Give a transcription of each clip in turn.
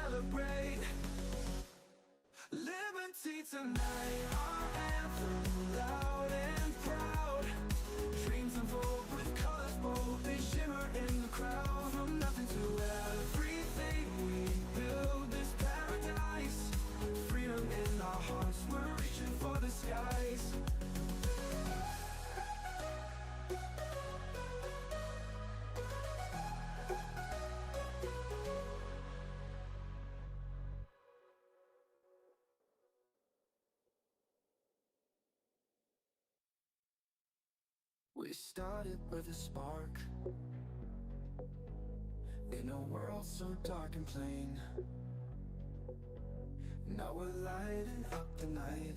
celebrate liberty tonight. Our anthem, loud and proud. Dreams unfold with colors bold. They shimmer in the crowd. From nothing to everything, we build this paradise. Freedom in our hearts, we're reaching for the skies. We started with a spark in a world so dark and plain. Now we're lighting up the night,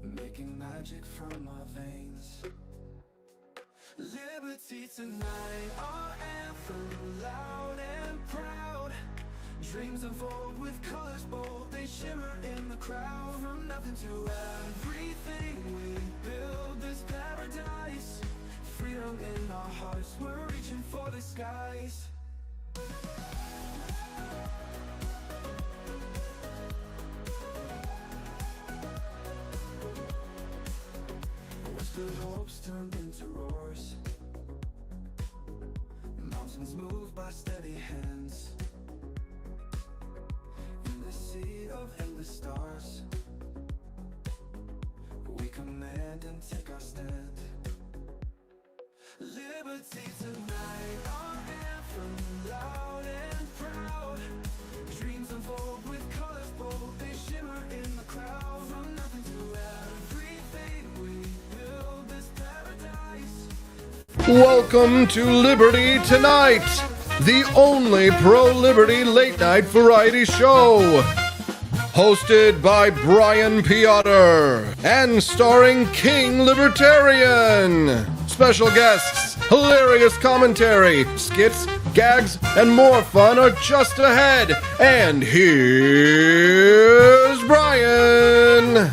making magic from our veins. Liberty tonight, our anthem, loud and proud. Dreams unfold with colors bold. They shimmer in the crowd. From nothing to everything, we build this paradise. Freedom in our hearts, we're reaching for the skies. Whispered hopes turned into roars. Mountains moved by steady hands. In the sea of endless stars, we command and take our stand. Liberty tonight, our anthem, loud and proud. Dreams unfold with colors bold. They shimmer in the crowd. From nothing to everything, we build this paradise. Welcome to Liberty Tonight, the only pro-liberty late-night variety show. Hosted by Brian Piotr and starring King Libertarian. Special guests, hilarious commentary, skits, gags, and more fun are just ahead. And here's Brian.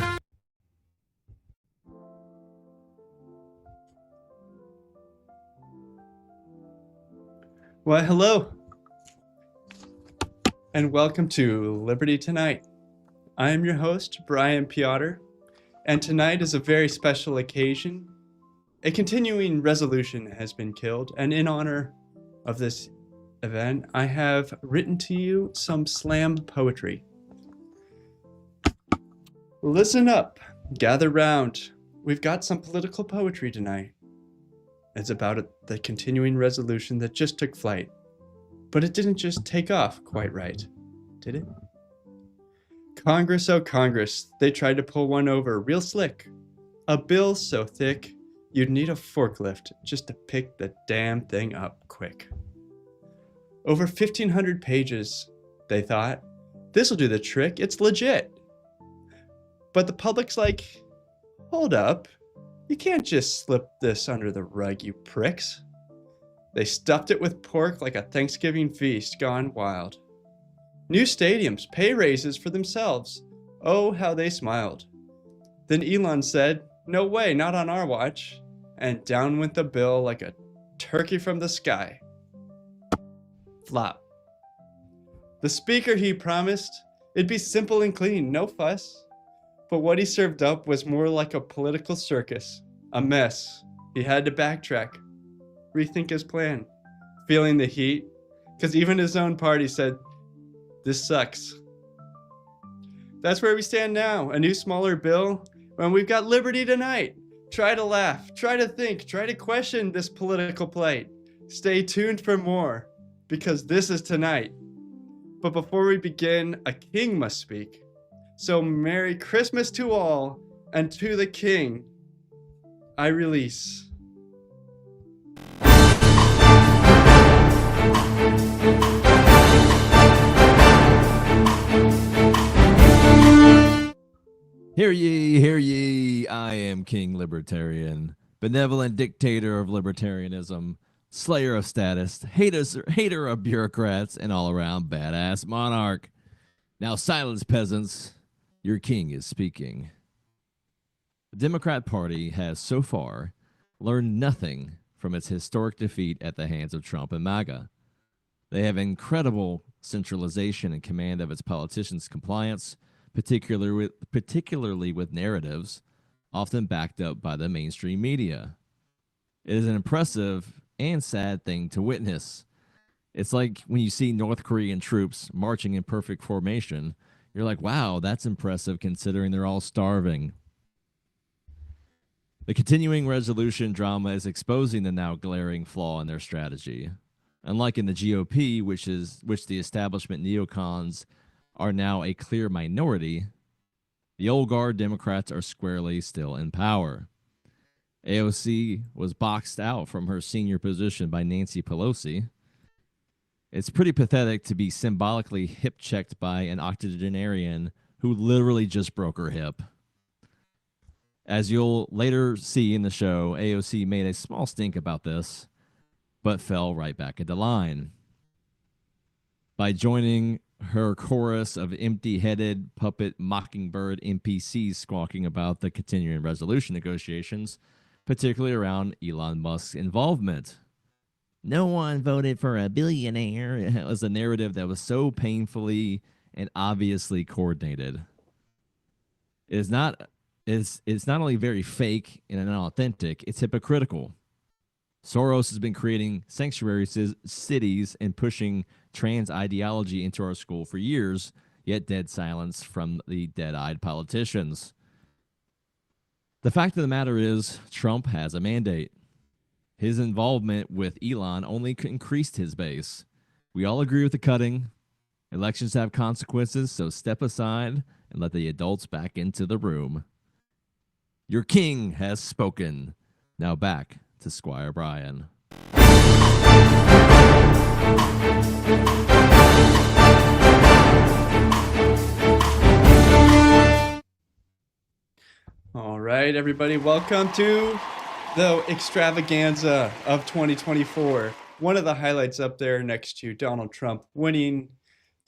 Well, hello, and welcome to Liberty Tonight. I am your host, Brian Piotr, and tonight is a very special occasion. A continuing resolution has been killed, and in honor of this event, I have written to you some slam poetry. Listen up, gather round. We've got some political poetry tonight. It's about the continuing resolution that just took flight. But it didn't just take off quite right, did it? Congress, oh Congress, they tried to pull one over real slick. A bill so thick, you'd need a forklift just to pick the damn thing up quick. Over 1,500 pages, they thought. This'll do the trick, it's legit. But the public's like, hold up. You can't just slip this under the rug, you pricks. They stuffed it with pork like a Thanksgiving feast gone wild. New stadiums, pay raises for themselves. Oh, how they smiled. Then Elon said, no way, not on our watch. And down went the bill like a turkey from the sky. Flop. The speaker, he promised, it'd be simple and clean, no fuss. But what he served up was more like a political circus, a mess. He had to backtrack, rethink his plan, feeling the heat, because even his own party said, this sucks. That's where we stand now, a new smaller bill, when we've got liberty tonight. Try to laugh, try to think, try to question this political plight. Stay tuned for more, because this is tonight. But before we begin, a king must speak. So Merry Christmas to all, and to the King, I release. Hear ye, I am King Libertarian, benevolent dictator of libertarianism, slayer of statists, hater of bureaucrats, and all-around badass monarch. Now silence, peasants. Your king is speaking. The Democrat Party has so far learned nothing from its historic defeat at the hands of Trump and MAGA. They have incredible centralization and command of its politicians' compliance, particularly with narratives, often backed up by the mainstream media. It is an impressive and sad thing to witness. It's like when you see North Korean troops marching in perfect formation, you're like, wow, that's impressive considering they're all starving. The continuing resolution drama is exposing the now glaring flaw in their strategy. Unlike in the GOP, which the establishment neocons are now a clear minority, the old guard Democrats are squarely still in power. AOC was boxed out from her senior position by Nancy Pelosi. It's pretty pathetic to be symbolically hip-checked by an octogenarian who literally just broke her hip. As you'll later see in the show, AOC made a small stink about this, but fell right back into line. By joining her chorus of empty-headed puppet mockingbird NPCs squawking about the continuing resolution negotiations, particularly around Elon Musk's involvement. No one voted for a billionaire. It was a narrative that was so painfully and obviously coordinated. It's not only very fake and unauthentic, it's hypocritical. Soros has been creating sanctuary cities and pushing trans ideology into our school for years, yet dead silence from the dead-eyed politicians. The fact of the matter is, Trump has a mandate. His involvement with Elon only increased his base. We all agree with the cutting. Elections have consequences, so step aside and let the adults back into the room. Your king has spoken. Now back to Squire Brian. All right, everybody, welcome to the extravaganza of 2024. One of the highlights up there next to Donald Trump winning,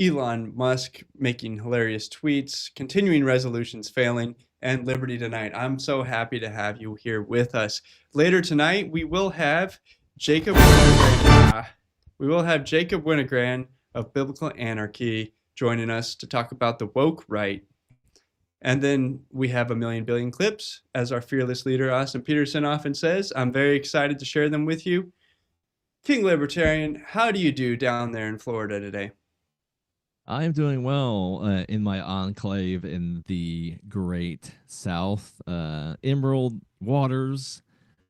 Elon Musk making hilarious tweets, continuing resolutions failing, and Liberty Tonight. I'm so happy to have you here with us. Later tonight, we will have Jacob Winogrand of Biblical Anarchy joining us to talk about the woke right. And then we have a million billion clips, as our fearless leader, Austin Peterson, often says. I'm very excited to share them with you. King Libertarian, how do you do down there in Florida today? I am doing well in my enclave in the great South. Emerald waters,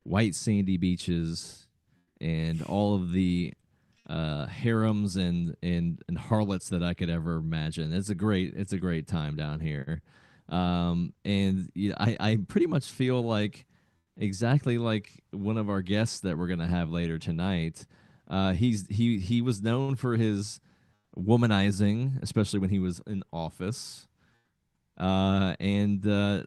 white sandy beaches, and all of the harems and harlots that I could ever imagine. It's a great time down here. And I pretty much feel like exactly like one of our guests that we're gonna have later tonight. He was known for his womanizing, especially when he was in office. And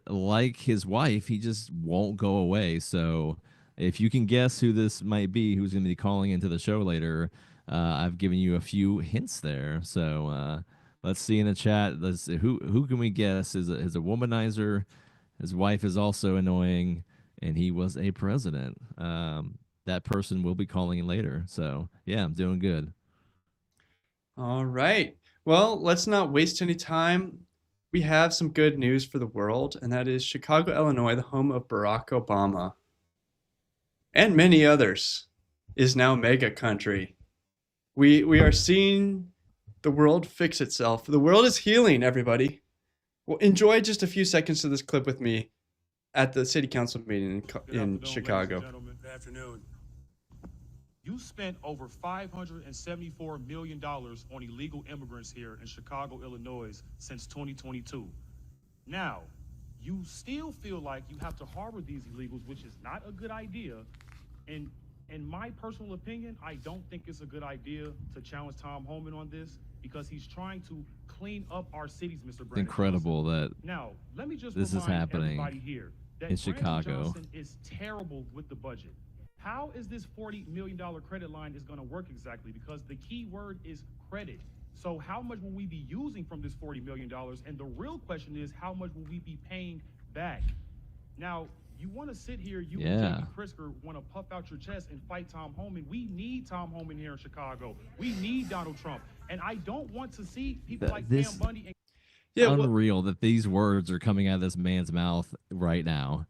like his wife, he just won't go away. So if you can guess who this might be, who's going to be calling into the show later, I've given you a few hints there. So let's see in the chat. Let's see, who can we guess is a womanizer? His wife is also annoying, and he was a president. That person will be calling in later. So yeah, I'm doing good. All right. Well, let's not waste any time. We have some good news for the world, and that is Chicago, Illinois, the home of Barack Obama and many others, is now mega country. We are seeing the world fix itself. The world is healing, everybody. Well, enjoy just a few seconds of this clip with me at the city council meeting in Chicago. Ladies and gentlemen, good afternoon. You spent over $574 million on illegal immigrants here in Chicago, Illinois since 2022. Now, you still feel like you have to harbor these illegals, which is not a good idea. And in my personal opinion, I don't think it's a good idea to challenge Tom Homan on this because he's trying to clean up our cities, Mr. Brandon. Incredible Johnson. that Now, let me just this is remind happening everybody here that in Brandon Chicago. Johnson is terrible with the budget. How is this $40 million credit line is going to work exactly? Because the key word is credit. So how much will we be using from this $40 million? And the real question is, how much will we be paying back? Now, You want to sit here, you Yeah. and J.B. Pritzker want to puff out your chest and fight Tom Homan. We need Tom Homan here in Chicago. We need Donald Trump. And I don't want to see people like This- Pam Bundy and Yeah, well, Unreal that these words are coming out of this man's mouth right now.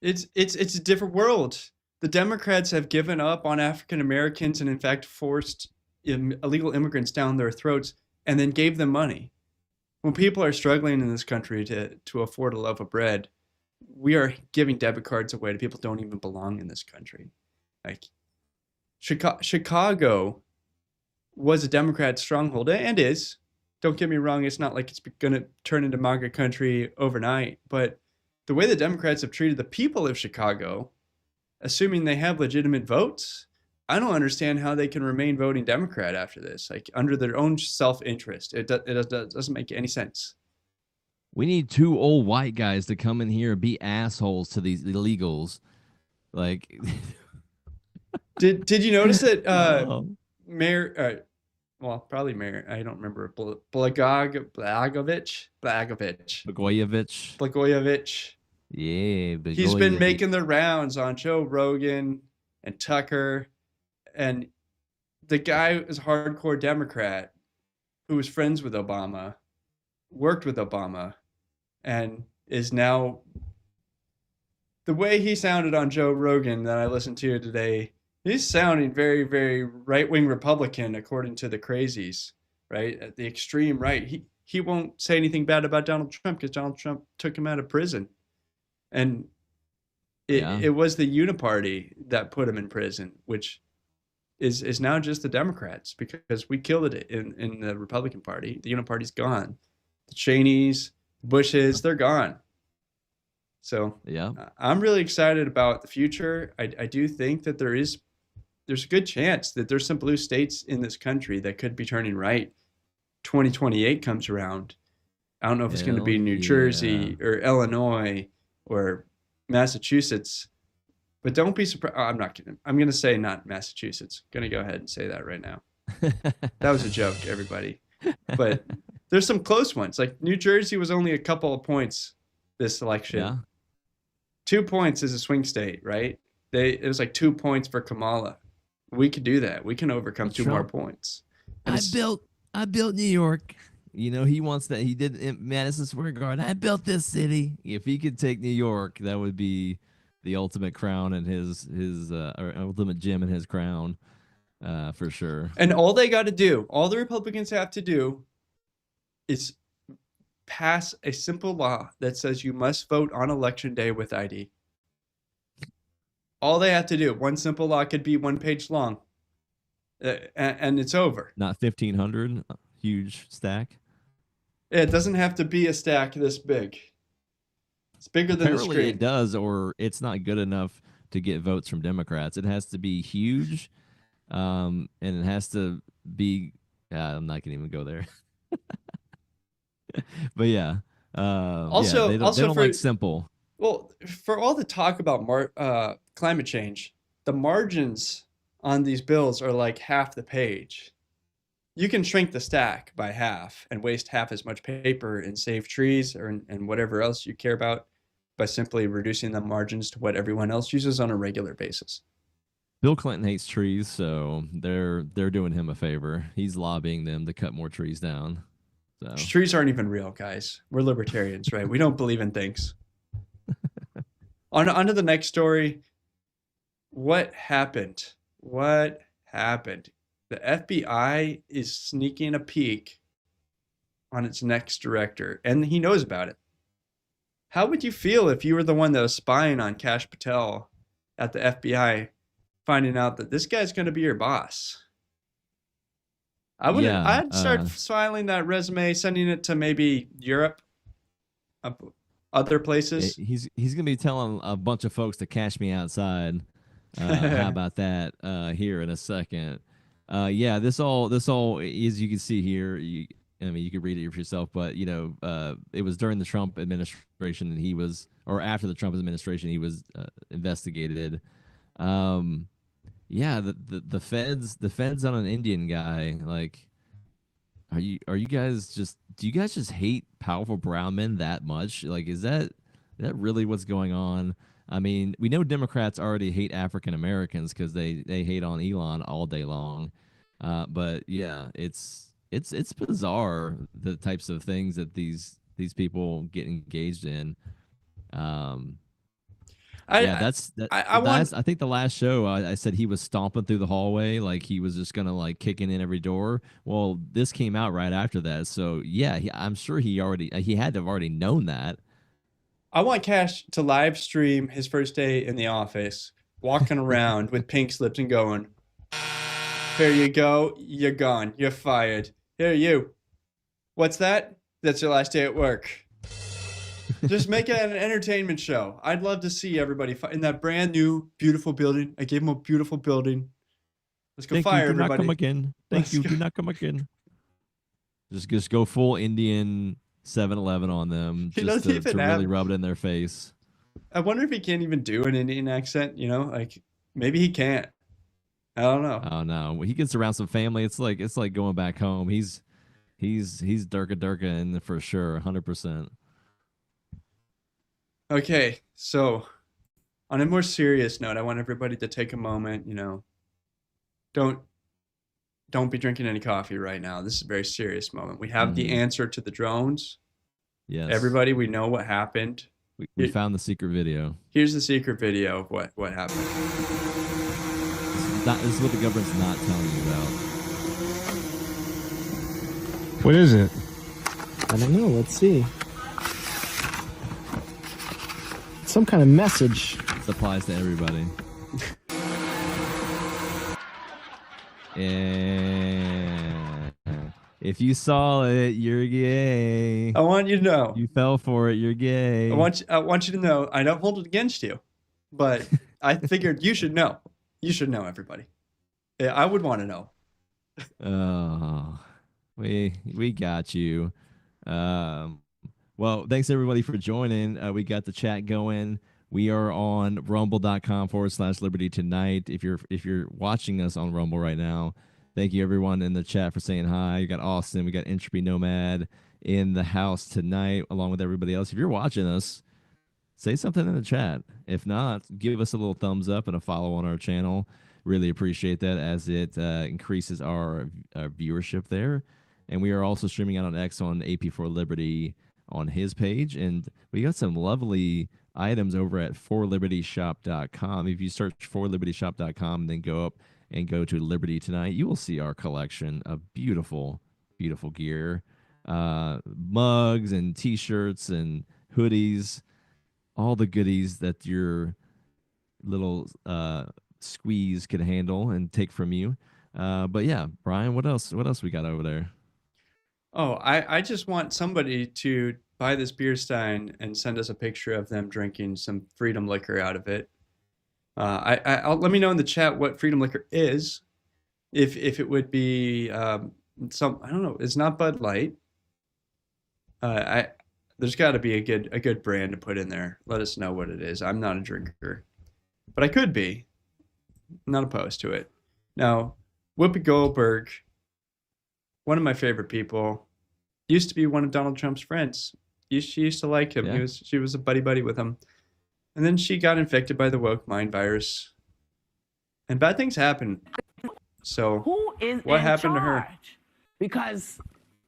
it's a different world. The Democrats have given up on African Americans and in fact forced illegal immigrants down their throats and then gave them money. When people are struggling in this country to afford a loaf of bread, we are giving debit cards away to people who don't even belong in this country. Like Chicago was a Democrat stronghold and is. Don't get me wrong, it's not like it's going to turn into MAGA country overnight, but the way the Democrats have treated the people of Chicago, assuming they have legitimate votes, I don't understand how they can remain voting Democrat after this, like under their own self-interest. It doesn't make any sense. We need 2 old white guys to come in here and be assholes to these illegals. Like, Did you notice that oh, Mayor, well, probably Mayor, I don't remember, Blagojevich, Blagojevich. Yeah, he's been Blagojevich. making the rounds on Joe Rogan and Tucker, and the guy is a hardcore Democrat who was friends with Obama, worked with Obama, and is now, the way he sounded on Joe Rogan that I listened to today, he's sounding very, very right-wing Republican according to the crazies, right? At the extreme right. He won't say anything bad about Donald Trump because Donald Trump took him out of prison. And it was the Uniparty that put him in prison, which is now just the Democrats because we killed it in the Republican Party. The Uniparty's gone. The Cheneys, Bushes, they're gone. So Yeah. I'm really excited about the future. I do think that there's a good chance that there's some blue states in this country that could be turning right. 2028 comes around. I don't know if it's going to be Hell New Jersey or Illinois or Massachusetts, but don't be surprised. Oh, I'm not kidding. I'm going to say not Massachusetts. I'm going to go ahead and say that right now. That was a joke, everybody. But there's some close ones. Like New Jersey was only a couple of points this election. Yeah. 2 points is a swing state, right? It was like 2 points for Kamala. We could do that. We can overcome That's 2 more Trump. points. And I built New York. You know, he wants that. He did in Madison Square Garden. I built this city. If he could take New York, that would be the ultimate crown and his or ultimate gem in his crown, for sure. And all they got to do, all the Republicans have to do, is pass a simple law that says you must vote on election day with ID. All they have to do, one simple law could be 1 page long, and it's over. Not 1,500, huge stack. It doesn't have to be a stack this big. It's bigger than the Apparently screen. it does, or it's not good enough to get votes from Democrats. It has to be huge, and it has to be. I'm not gonna even go there. But yeah. Also- they also don't for- like simple. Well, for all the talk about climate change, the margins on these bills are like half the page. You can shrink the stack by half and waste half as much paper and save trees and whatever else you care about by simply reducing the margins to what everyone else uses on a regular basis. Bill Clinton hates trees, so they're doing him a favor. He's lobbying them to cut more trees down. So Trees aren't even real, guys. We're libertarians, right? We don't believe in things. On to the next story. What happened? What happened? The FBI is sneaking a peek on its next director, and he knows about it. How would you feel if you were the one that was spying on Kash Patel at the FBI, finding out that this guy's going to be your boss? I'd start filing that resume, sending it to maybe Europe, other places. he's gonna be telling a bunch of folks to cash me outside. How about that? Here in a second. Yeah, this all as you can see here. I mean, you could read it for yourself, but you know, it was during the Trump administration, and he was, or after the Trump administration, he was investigated. Yeah, the feds on an Indian guy. Like, do you guys just hate powerful brown men that much? Like, is that that really what's going on? I mean, we know Democrats already hate African Americans because they hate on Elon all day long. But yeah, it's bizarre the types of things that these people get engaged in. Um, yeah, that's that. I want. I think the last show I said he was stomping through the hallway like he was just gonna like kicking in every door. Well, this came out right after that, so yeah, I'm sure he had to have already known that. I want Cash to live stream his first day in the office, walking around with pink slips and going, "Here you go, you're gone, you're fired. Here you. What's that? That's your last day at work." Just make it an entertainment show. I'd love to see everybody in that brand new, beautiful building. I gave him a beautiful building. Let's go Thank fire you. Do everybody. not come again. Thank Let's you. go. Do not come again. Just go full Indian 7-Eleven on them, He just doesn't to even really have- rub it in their face. I wonder if he can't even do an Indian accent. You know, like maybe he can't. I don't know. Oh no, when he gets around some family, it's like going back home. He's Durka in for sure, 100%. Okay, so on a more serious note, I want everybody to take a moment. You know, don't be drinking any coffee right now. This is a very serious moment. We have the answer to the drones. Yes, Everybody, we know what happened. we found the secret video. Here's the secret video of what happened. This is what the government's not telling you about. What is it? I don't know. Let's see. Some kind of message. This applies to everybody. And if you saw it, you're gay. I want you to know. You fell for it, you're gay. I want you to know. I don't hold it against you, but I figured you should know. You should know, everybody. Yeah, I would want to know. Oh, we got you. Well, thanks everybody for joining. We got the chat going. We are on rumble.com/Liberty Tonight. If you're watching us on Rumble right now, thank you everyone in the chat for saying hi. You got Austin, we got Entropy Nomad in the house tonight, along with everybody else. If you're watching us, say something in the chat. If not, give us a little thumbs up and a follow on our channel. Really appreciate that as it increases our viewership there. And we are also streaming out on X on AP4 Liberty on his page. And we got some lovely items over at forlibertyshop.com. If you search forlibertyshop.com and then go up and go to Liberty Tonight, you will see our collection of beautiful, beautiful gear. Mugs and t-shirts and hoodies, all the goodies that your little squeeze could handle and take from you. But yeah, Brian, what else we got over there? Oh, I just want somebody to buy this beer stein and send us a picture of them drinking some Freedom Liquor out of it. I'll let me know in the chat what Freedom Liquor is. If it would be I don't know, it's not Bud Light. There's got to be a good brand to put in there. Let us know what it is. I'm not a drinker, but I could be. I'm not opposed to it. Now, Whoopi Goldberg, one of my favorite people, used to be one of Donald Trump's friends. She used to like him. Yeah. She was a buddy with him. And then she got infected by the woke mind virus. And bad things happen. So Who is what in happened to her? charge? Because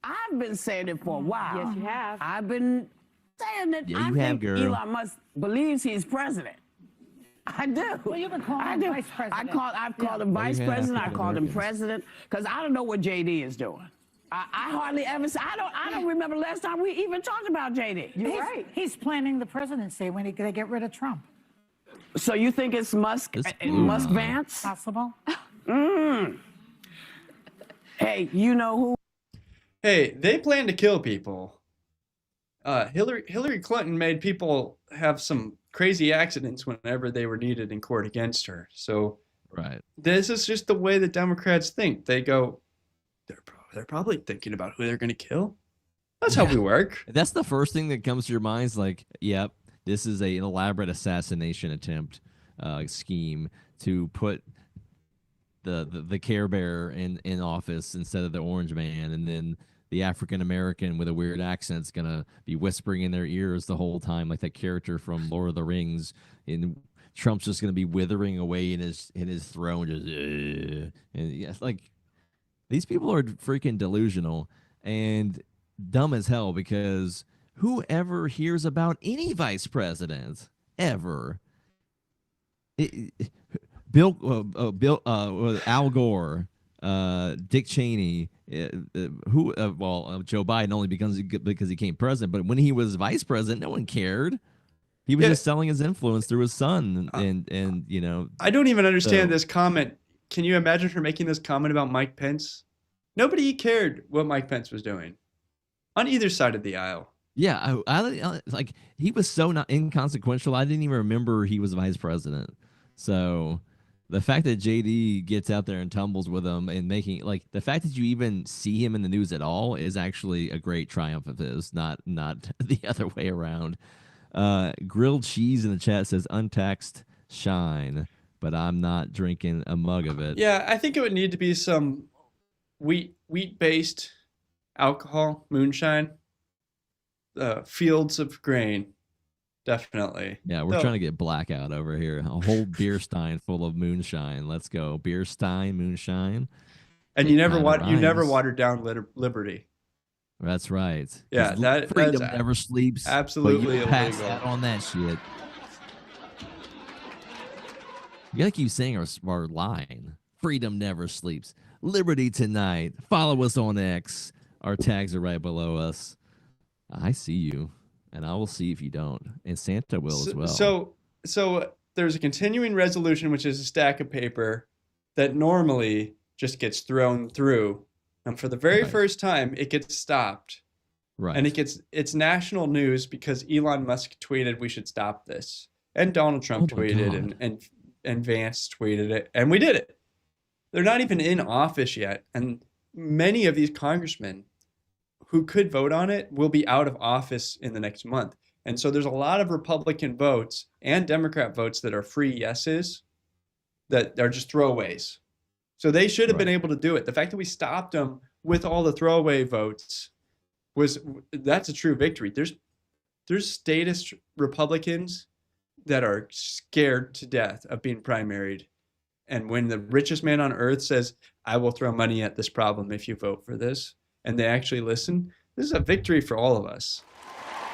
I've been saying it for a while. Yes, you have. I've been saying that Yeah, I you think have, girl. Elon Musk believes he's president. I do. Well, you've been calling I him do. vice president. I've called him vice you have, president. I African called him Americans. president because I don't know what JD is doing. I hardly ever. I don't remember the last time we even talked about JD. He's planning the presidency when they get rid of Trump. So you think it's Musk? This- Musk Vance? Possible. Hey, you know who? Hey, they plan to kill people. Hillary Clinton made people have some crazy accidents whenever they were needed in court against her. So Right. this is just the way the Democrats think. They go, they're probably thinking about who they're going to kill. That's how we work. That's the first thing that comes to your mind is like, yep, this is an elaborate assassination attempt scheme to put the Care Bear in office instead of the Orange Man, and then the African American with a weird accent is gonna be whispering in their ears the whole time, like that character from Lord of the Rings. And Trump's just gonna be withering away in his throne, just and yeah, like these people are freaking delusional and dumb as hell, because whoever hears about any vice president ever, Al Gore, Dick Cheney, Joe Biden only because he became president. But when he was vice president, no one cared. He was just selling his influence through his son, and you know. I don't even understand this comment. Can you imagine her making this comment about Mike Pence? Nobody cared what Mike Pence was doing on either side of the aisle. Yeah, I like, he was so not inconsequential. I didn't even remember he was vice president. So the fact that JD gets out there and tumbles with him and making, like, the fact that you even see him in the news at all is actually a great triumph of his, not the other way around. Grilled cheese in the chat says untaxed shine, but I'm not drinking a mug of it. Yeah, I think it would need to be some wheat-based alcohol, moonshine, fields of grain, definitely. Yeah, we're trying to get blackout over here. A whole beer stein full of moonshine. Let's go, beer stein, moonshine. And you never watered down Liberty. That's right. Yeah, freedom that's never sleeps. Absolutely but you pass illegal. out on that shit. You gotta keep saying our line. Freedom never sleeps. Liberty tonight. Follow us on X. Our tags are right below us. I see you, and I will see if you don't, and Santa will as well. So there's a continuing resolution, which is a stack of paper that normally just gets thrown through, and for the very first time, it gets stopped. Right. And it's national news because Elon Musk tweeted we should stop this, and Donald Trump tweeted, and Vance tweeted it, and we did it. They're not even in office yet, and many of these congressmen who could vote on it will be out of office in the next month. And so there's a lot of Republican votes and Democrat votes that are free yeses that are just throwaways. So they should have been able to do it. The fact that we stopped them with all the throwaway votes that's a true victory. There's statist Republicans that are scared to death of being primaried. And when the richest man on earth says, I will throw money at this problem if you vote for this, and they actually listen, this is a victory for all of us.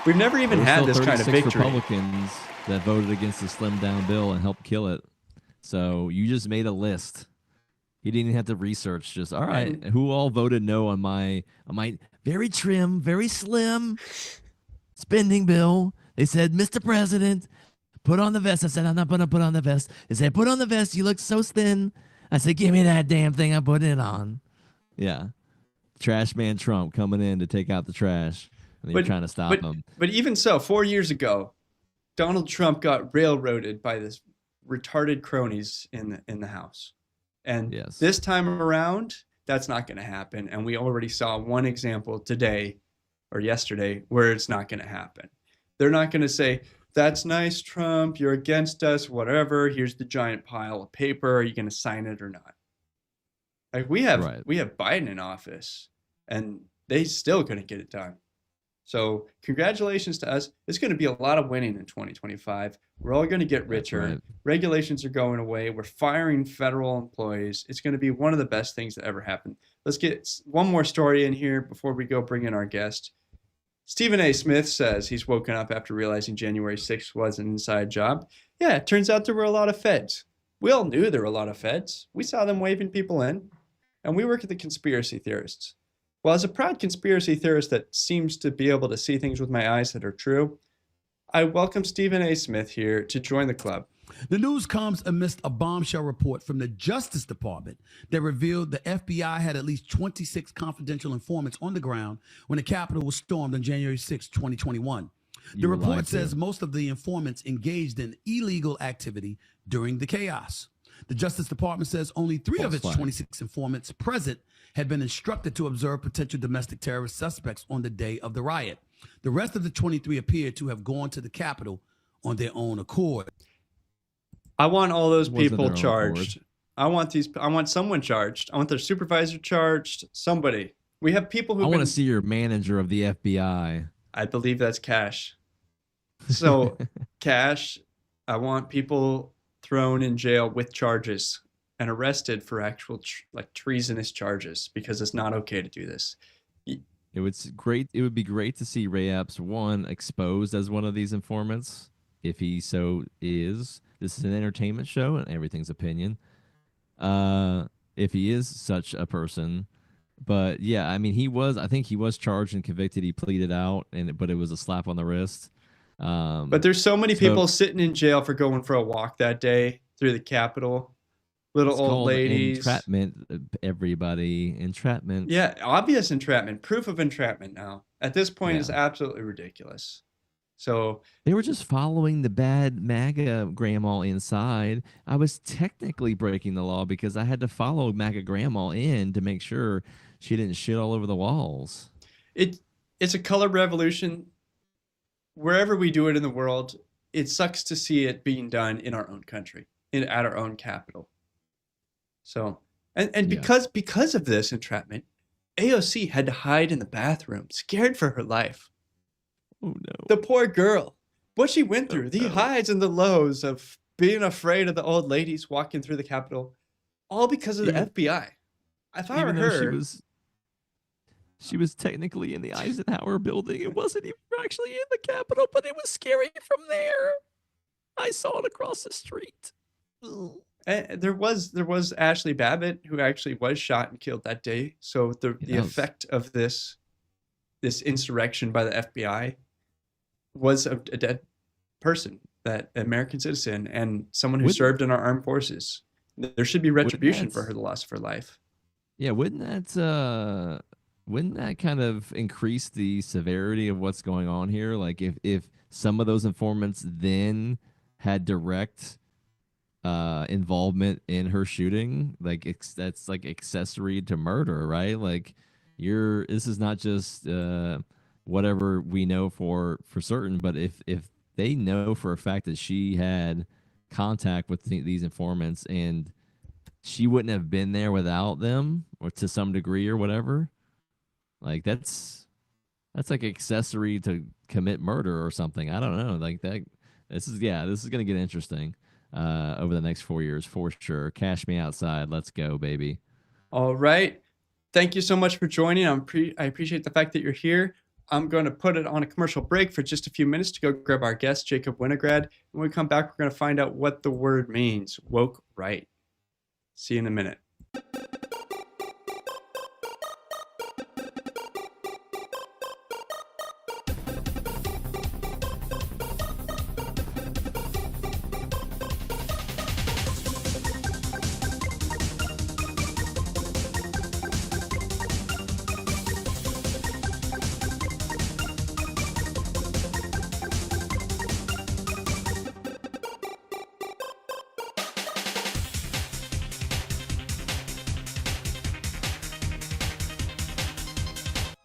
We've never even had this kind of victory. Republicans that voted against the slim down bill and helped kill it. So you just made a list. You didn't even have to research. Just, all right, who all voted no on my very trim, very slim spending bill? They said, Mr. President, put on the vest. I said, I'm not going to put on the vest. They said, put on the vest. You look so thin. I said, give me that damn thing. I put it on. Yeah. Trash man Trump coming in to take out the trash. And they're trying to stop him. But even so, 4 years ago, Donald Trump got railroaded by this retarded cronies in the House. And this time around, that's not going to happen. And we already saw one example today or yesterday where it's not going to happen. They're not going to say, that's nice, Trump, you're against us, whatever. Here's the giant pile of paper. Are you going to sign it or not? Like we have Biden in office, and they still couldn't get it done. So congratulations to us. It's going to be a lot of winning in 2025. We're all going to get richer. Right. Regulations are going away. We're firing federal employees. It's going to be one of the best things that ever happened. Let's get one more story in here before we go bring in our guest. Stephen A. Smith says he's woken up after realizing January 6th was an inside job. Yeah, it turns out there were a lot of feds. We all knew there were a lot of feds. We saw them waving people in. And we work at the conspiracy theorists. Well, as a proud conspiracy theorist that seems to be able to see things with my eyes that are true, I welcome Stephen A. Smith here to join the club. The news comes amidst a bombshell report from the Justice Department that revealed the FBI had at least 26 confidential informants on the ground when the Capitol was stormed on January 6, 2021. The report says most of the informants engaged in illegal activity during the chaos. The Justice Department says only 3 of its 26 informants present had been instructed to observe potential domestic terrorist suspects on the day of the riot. The rest of the 23 appear to have gone to the Capitol on their own accord. I want all those people charged. I want someone charged. I want their supervisor charged. Somebody. We have people who I want to see your manager of the FBI. I believe that's Cash. So, Cash, I want people thrown in jail with charges and arrested for actual treasonous charges, because it's not okay to do this. It would be great to see Ray Epps, one, exposed as one of these informants, if he so is. This is an entertainment show, and everything's opinion. If he is such a person. But yeah, I mean, I think he was charged and convicted. He pleaded out, but it was a slap on the wrist. But there's so many people sitting in jail for going for a walk that day through the Capitol. Little old ladies. Entrapment, everybody. Entrapment. Yeah, obvious entrapment. Proof of entrapment now. At this point, is absolutely ridiculous. So they were just following the bad MAGA grandma inside. I was technically breaking the law because I had to follow MAGA grandma in to make sure she didn't shit all over the walls. It's a color revolution. Wherever we do it in the world, it sucks to see it being done in our own country, at our own capital. So, and because of this entrapment, AOC had to hide in the bathroom, scared for her life. Oh no. The poor girl. What she went through, the highs and the lows of being afraid of the old ladies walking through the Capitol, all because of the FBI. If I were her, she was technically in the Eisenhower building. It wasn't even actually in the Capitol, but it was scary from there. I saw it across the street. There was Ashley Babbitt, who actually was shot and killed that day. So the effect of this insurrection by the FBI was a dead person, that American citizen, and someone who served in our armed forces. There should be retribution for the loss of her life. Yeah, wouldn't that kind of increase the severity of what's going on here? Like if some of those informants then had direct involvement in her shooting, like that's like accessory to murder, right? Like this is not just whatever we know for certain, but if they know for a fact that she had contact with these informants and she wouldn't have been there without them, or to some degree or whatever, like that's like accessory to commit murder or something. I don't know, like that. This is gonna get interesting over the next 4 years for sure. Cash me outside. Let's go, baby. All right. Thank you so much for joining. I appreciate the fact that you're here. I'm going to put it on a commercial break for just a few minutes to go grab our guest, Jacob Winograd. When we come back, we're going to find out what the word means. Woke right. See you in a minute.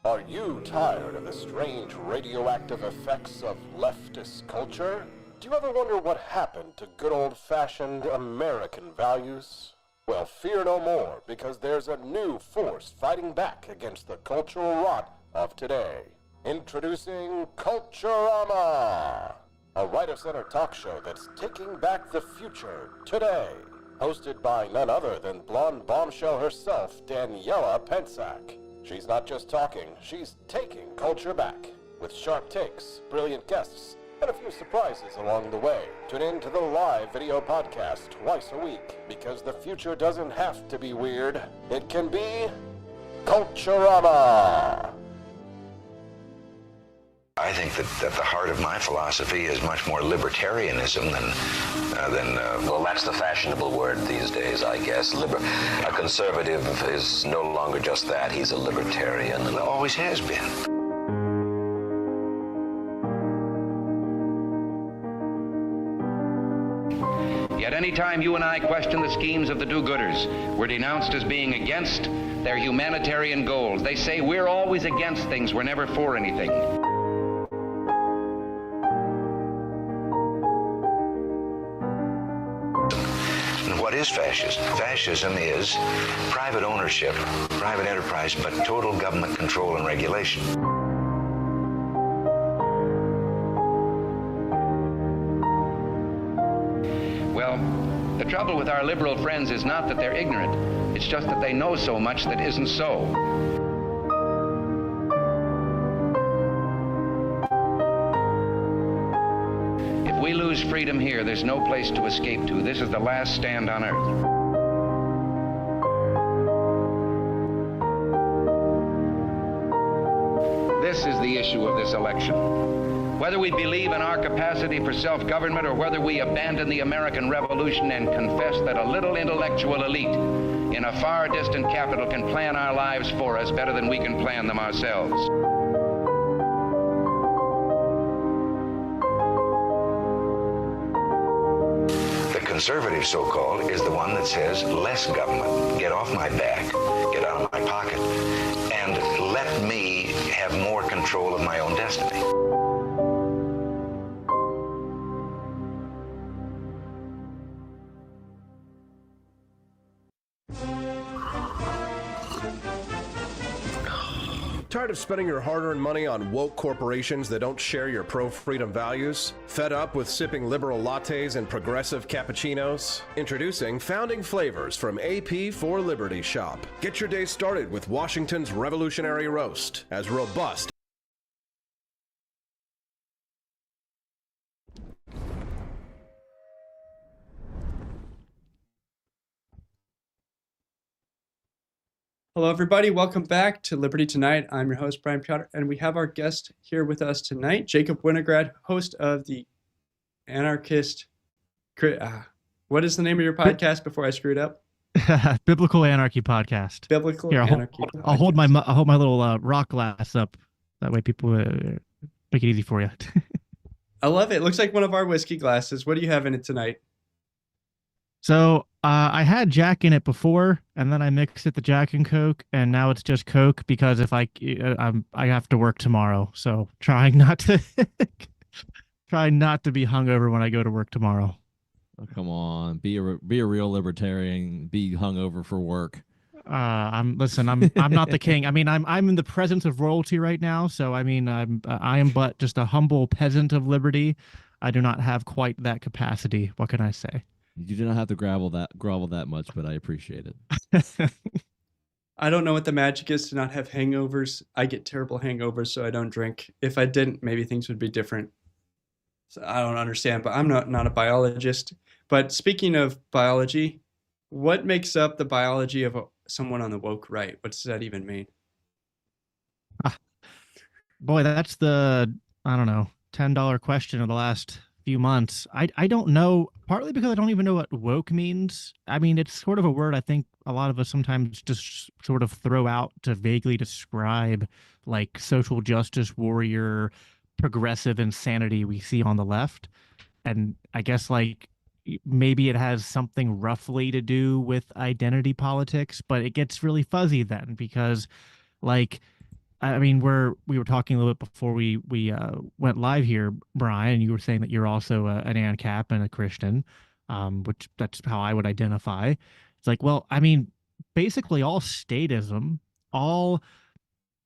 Are you tired of the strange radioactive effects of leftist culture? Do you ever wonder what happened to good old-fashioned American values? Well, fear no more, because there's a new force fighting back against the cultural rot of today. Introducing Culturama, a right-of-center talk show that's taking back the future today. Hosted by none other than blonde bombshell herself, Daniela Pensack. She's not just talking, she's taking culture back. With sharp takes, brilliant guests, and a few surprises along the way. Tune in to the live video podcast twice a week, because the future doesn't have to be weird. It can be Culturama. I think that the heart of my philosophy is much more libertarianism than well, that's the fashionable word these days, I guess. A conservative is no longer just that. He's a libertarian and always has been. Yet any time you and I question the schemes of the do-gooders, we're denounced as being against their humanitarian goals. They say we're always against things, we're never for anything. is fascism? Fascism is private ownership, private enterprise, but total government control and regulation. Well, the trouble with our liberal friends is not that they're ignorant. It's just that they know so much that isn't so. If we lose freedom here, there's no place to escape to. This is the last stand on earth. This is the issue of this election. Whether we believe in our capacity for self-government or whether we abandon the American Revolution and confess that a little intellectual elite in a far distant capital can plan our lives for us better than we can plan them ourselves. The conservative, so-called, is the one that says less government, get off my back, get out of my pocket, and let me have more control of my own destiny. Tired of spending your hard-earned money on woke corporations that don't share your pro-freedom values? Fed up with sipping liberal lattes and progressive cappuccinos? Introducing Founding Flavors from AP for Liberty Shop. Get your day started with Washington's Revolutionary Roast, as robust Hello, everybody. Welcome back to Liberty Tonight. I'm your host, Brian Piotr, and we have our guest here with us tonight, Jacob Winograd, host of the Anarchist... what is the name of your podcast before I screwed up? Biblical Anarchy Podcast. Biblical Here, Anarchy I'll hold my little rock glass up. That way people make it easy for you. I love it. It looks like one of our whiskey glasses. What do you have in it tonight? So I had Jack in it before, and then I mixed it the Jack and Coke, and now it's just Coke because if I have to work tomorrow, so trying not to be hungover when I go to work tomorrow. Oh, come on, be a real libertarian. Be hungover for work. I'm not the king. I mean, I'm in the presence of royalty right now, so I mean, I am but just a humble peasant of liberty. I do not have quite that capacity. What can I say? You do not have to grovel that much, but I appreciate it. I don't know what the magic is to not have hangovers. I get terrible hangovers, so I don't drink. If I didn't, maybe things would be different. So I don't understand, but I'm not a biologist. But speaking of biology, what makes up the biology of someone on the woke right? What does that even mean? Boy, that's the, I don't know, $10 question of the last few months. I don't know, partly because I don't even know what woke means. I mean, it's sort of a word I think a lot of us sometimes just sort of throw out to vaguely describe like social justice warrior, progressive insanity we see on the left. And I guess like maybe it has something roughly to do with identity politics, but it gets really fuzzy then because like, I mean, we were talking a little bit before we went live here, Brian. You were saying that you're also an ANCAP and a Christian, which that's how I would identify. It's like, well, I mean, basically all statism, all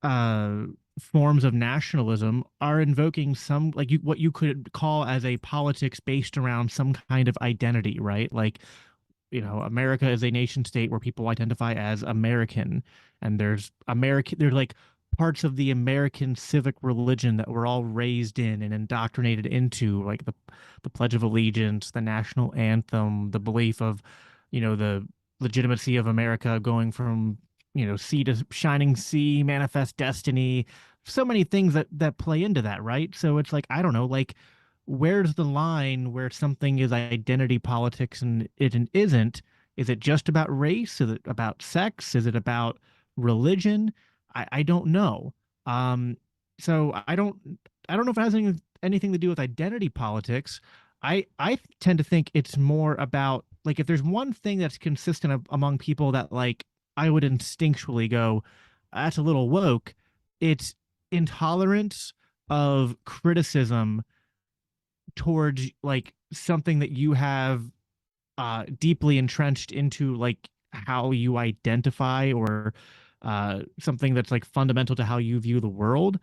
forms of nationalism are invoking some like what you could call as a politics based around some kind of identity, right? Like, you know, America is a nation state where people identify as American, and there's like parts of the American civic religion that we're all raised in and indoctrinated into, like the Pledge of Allegiance, the national anthem, the belief of, you know, the legitimacy of America going from, you know, sea to shining sea, manifest destiny, so many things that play into that, right? So it's like, I don't know, like, where's the line where something is identity politics and it isn't? Is it just about race? Is it about sex? Is it about religion? I don't know. So I don't know if it has anything to do with identity politics. I tend to think it's more about, like, if there's one thing that's consistent among people that, like, I would instinctually go, that's a little woke, it's intolerance of criticism towards, like, something that you have deeply entrenched into like how you identify, or something that's like fundamental to how you view the world.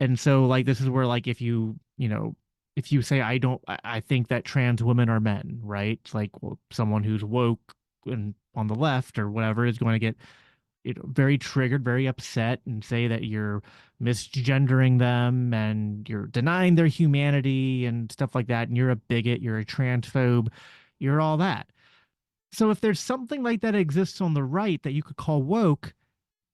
And so like this is where like if you say I think that trans women are men, right? It's like, well, someone who's woke and on the left or whatever is going to get very triggered, very upset, and say that you're misgendering them and you're denying their humanity and stuff like that, and you're a bigot, you're a transphobe, you're all that. So if there's something like that exists on the right that you could call woke,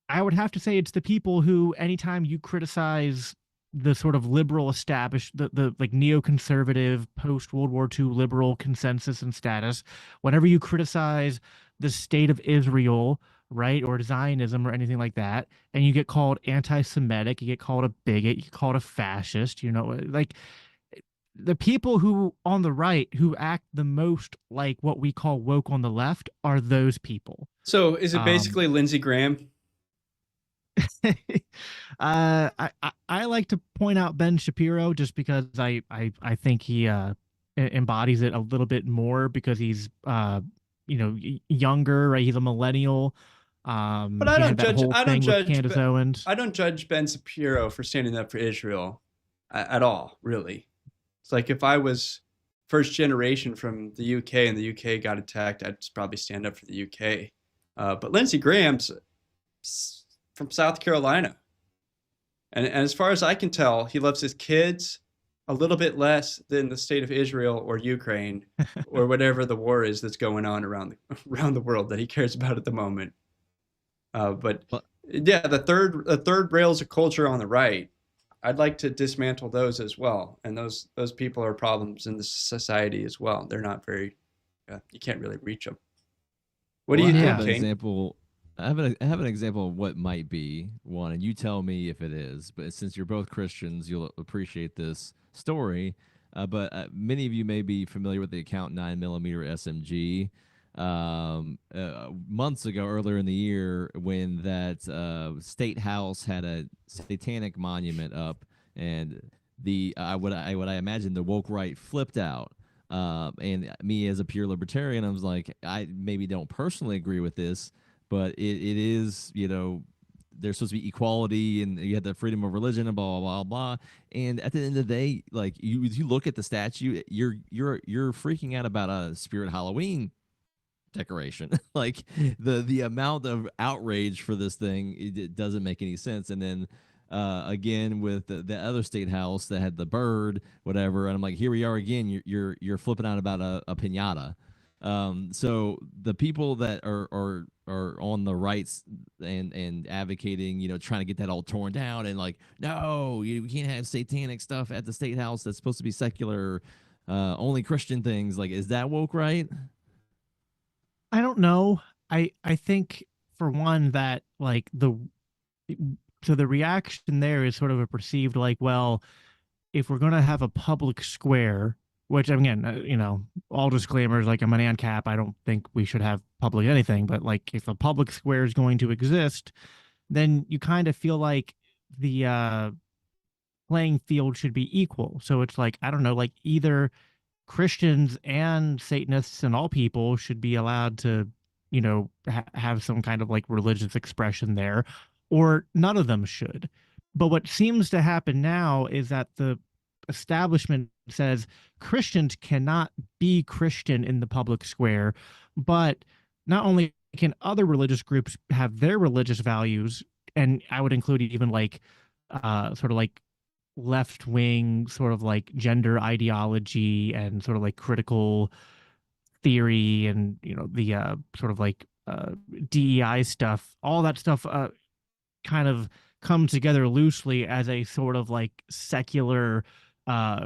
I would have to say it's the people who, anytime you criticize the sort of liberal established, the like neoconservative post World War II liberal consensus and status, whenever you criticize the state of Israel, right, or Zionism or anything like that, and you get called anti-Semitic, you get called a bigot, you get called a fascist, like the people who on the right who act the most like what we call woke on the left are those people. So is it basically Lindsey Graham? I like to point out Ben Shapiro just because I think he embodies it a little bit more because he's younger, right? He's a millennial. But I don't judge. Candace Owens. I don't judge Ben Shapiro for standing up for Israel at all. Really, it's like if I was first generation from the UK and the UK got attacked, I'd probably stand up for the UK. But Lindsey Graham's from South Carolina, and as far as I can tell, he loves his kids a little bit less than the state of Israel or Ukraine or whatever the war is that's going on around the world that he cares about at the moment. But yeah, the third rails of culture on the right, I'd like to dismantle those as well. And those people are problems in the society as well. They're not very, you can't really reach them. What do you think, King? I have an example of what might be one, and you tell me if it is. But since you're both Christians, you'll appreciate this story. But many of you may be familiar with the account 9mm SMG. Months ago, earlier in the year, when that state house had a satanic monument up, and what I imagine the woke right flipped out. And me as a pure libertarian, I was like, I maybe don't personally agree with this, but it is, there's supposed to be equality and you have the freedom of religion and blah, blah, blah, blah. And at the end of the day, like you look at the statue, you're freaking out about a Spirit Halloween decoration. Like the amount of outrage for this thing, it doesn't make any sense. And then again with the other state house that had the bird, whatever, and I'm like, here we are again. You're flipping out about a piñata. So the people that are on the rights and advocating, trying to get that all torn down and like, no, you can't have satanic stuff at the state house that's supposed to be secular, only Christian things. Like, is that woke right? I don't know. I think for one that like the reaction there is sort of a perceived like, well, if we're going to have a public square, which again, all disclaimers, like I'm an ANCAP, I don't think we should have public anything, but like if a public square is going to exist, then you kind of feel like the playing field should be equal. So it's like, I don't know, like either Christians and Satanists and all people should be allowed to, have some kind of like religious expression there, or none of them should. But what seems to happen now is that the establishment says Christians cannot be Christian in the public square, but not only can other religious groups have their religious values, and I would include even like sort of like left wing sort of like gender ideology and sort of like critical theory and the sort of like DEI stuff, all that stuff kind of comes together loosely as a sort of like secular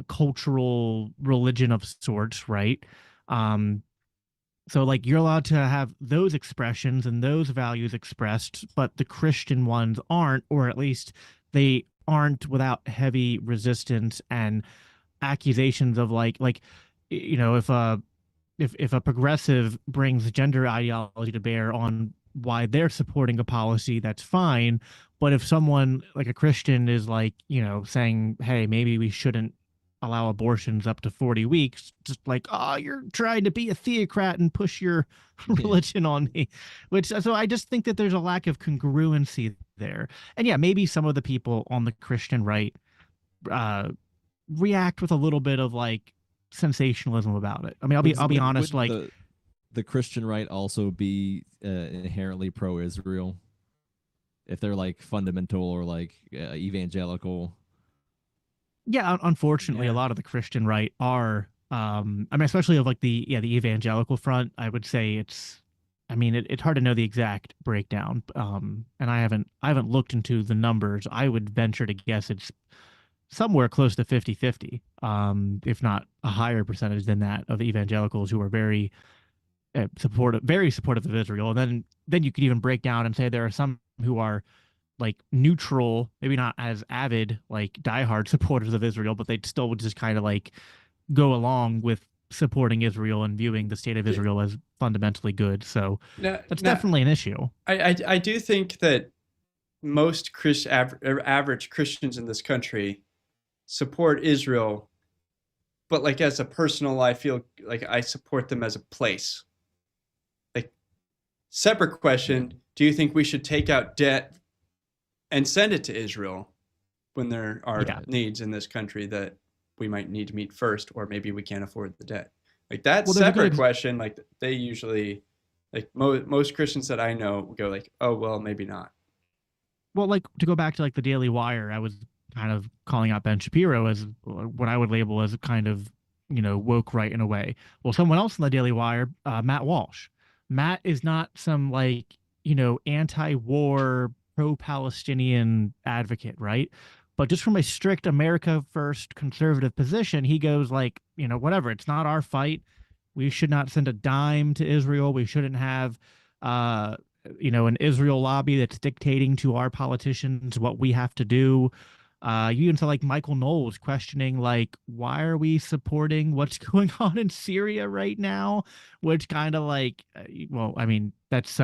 cultural religion of sorts, right? So like you're allowed to have those expressions and those values expressed, but the Christian ones aren't, or at least they aren't without heavy resistance and accusations of like if a progressive brings gender ideology to bear on why they're supporting a policy, that's fine. But if someone like a Christian is like, saying, hey, maybe we shouldn't allow abortions up to 40 weeks, just like, oh, you're trying to be a theocrat and push your religion on me. So I just think that there's a lack of congruency there. And yeah, maybe some of the people on the Christian right react with a little bit of like sensationalism about it. I mean, I'll be honest, like the Christian right also be inherently pro-Israel if they're like fundamental or like evangelical. Yeah, unfortunately, a lot of the Christian right are. I mean, especially of like the evangelical front. I would say it's. I mean, it's hard to know the exact breakdown. And I haven't looked into the numbers. I would venture to guess it's somewhere close to 50-50, if not a higher percentage than that of evangelicals who are very supportive of Israel. And then you could even break down and say there are some who are like neutral, maybe not as avid, like diehard supporters of Israel, but they'd still would just kind of like go along with supporting Israel and viewing the state of Israel as fundamentally good. So that's definitely an issue. I do think that most average Christians in this country support Israel, but like as a personal, I feel like I support them as a place. Like, separate question, do you think we should take out debt and send it to Israel when there are needs in this country that we might need to meet first, or maybe we can't afford the debt? Like, that's separate question. Like, they usually, like most Christians that I know go like, oh, well, maybe not. Well, like, to go back to like the Daily Wire, I was kind of calling out Ben Shapiro as what I would label as kind of, woke right in a way. Well, someone else in the Daily Wire, Matt Walsh. Matt is not some like, anti-war, pro-Palestinian advocate, right? But just from a strict America first conservative position, he goes like, whatever, it's not our fight. We should not send a dime to Israel. We shouldn't have, an Israel lobby that's dictating to our politicians what we have to do. You even saw like Michael Knowles questioning, like, why are we supporting what's going on in Syria right now? Which kind of like, well, I mean, that's,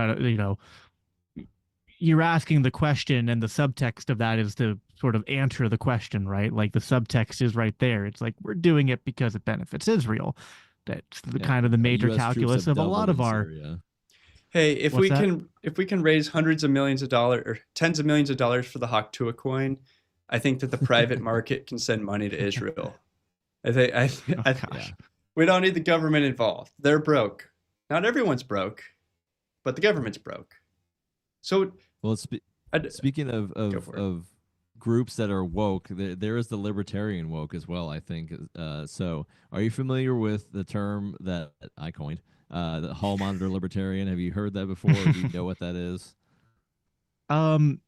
you're asking the question, and the subtext of that is to sort of answer the question, right? Like the subtext is right there. It's like, we're doing it because it benefits Israel. That's the kind of the major calculus of a lot of our. Syria. Hey, if we can raise hundreds of millions of dollars or tens of millions of dollars for the Haktua coin, I think that the private market can send money to Israel. I think we don't need the government involved. They're broke. Not everyone's broke, but the government's broke. So, well, speaking of groups that are woke, there is the libertarian woke as well, I think. So, are you familiar with the term that I coined, the hall monitor libertarian? Have you heard that before? Or do you know what that is? I'm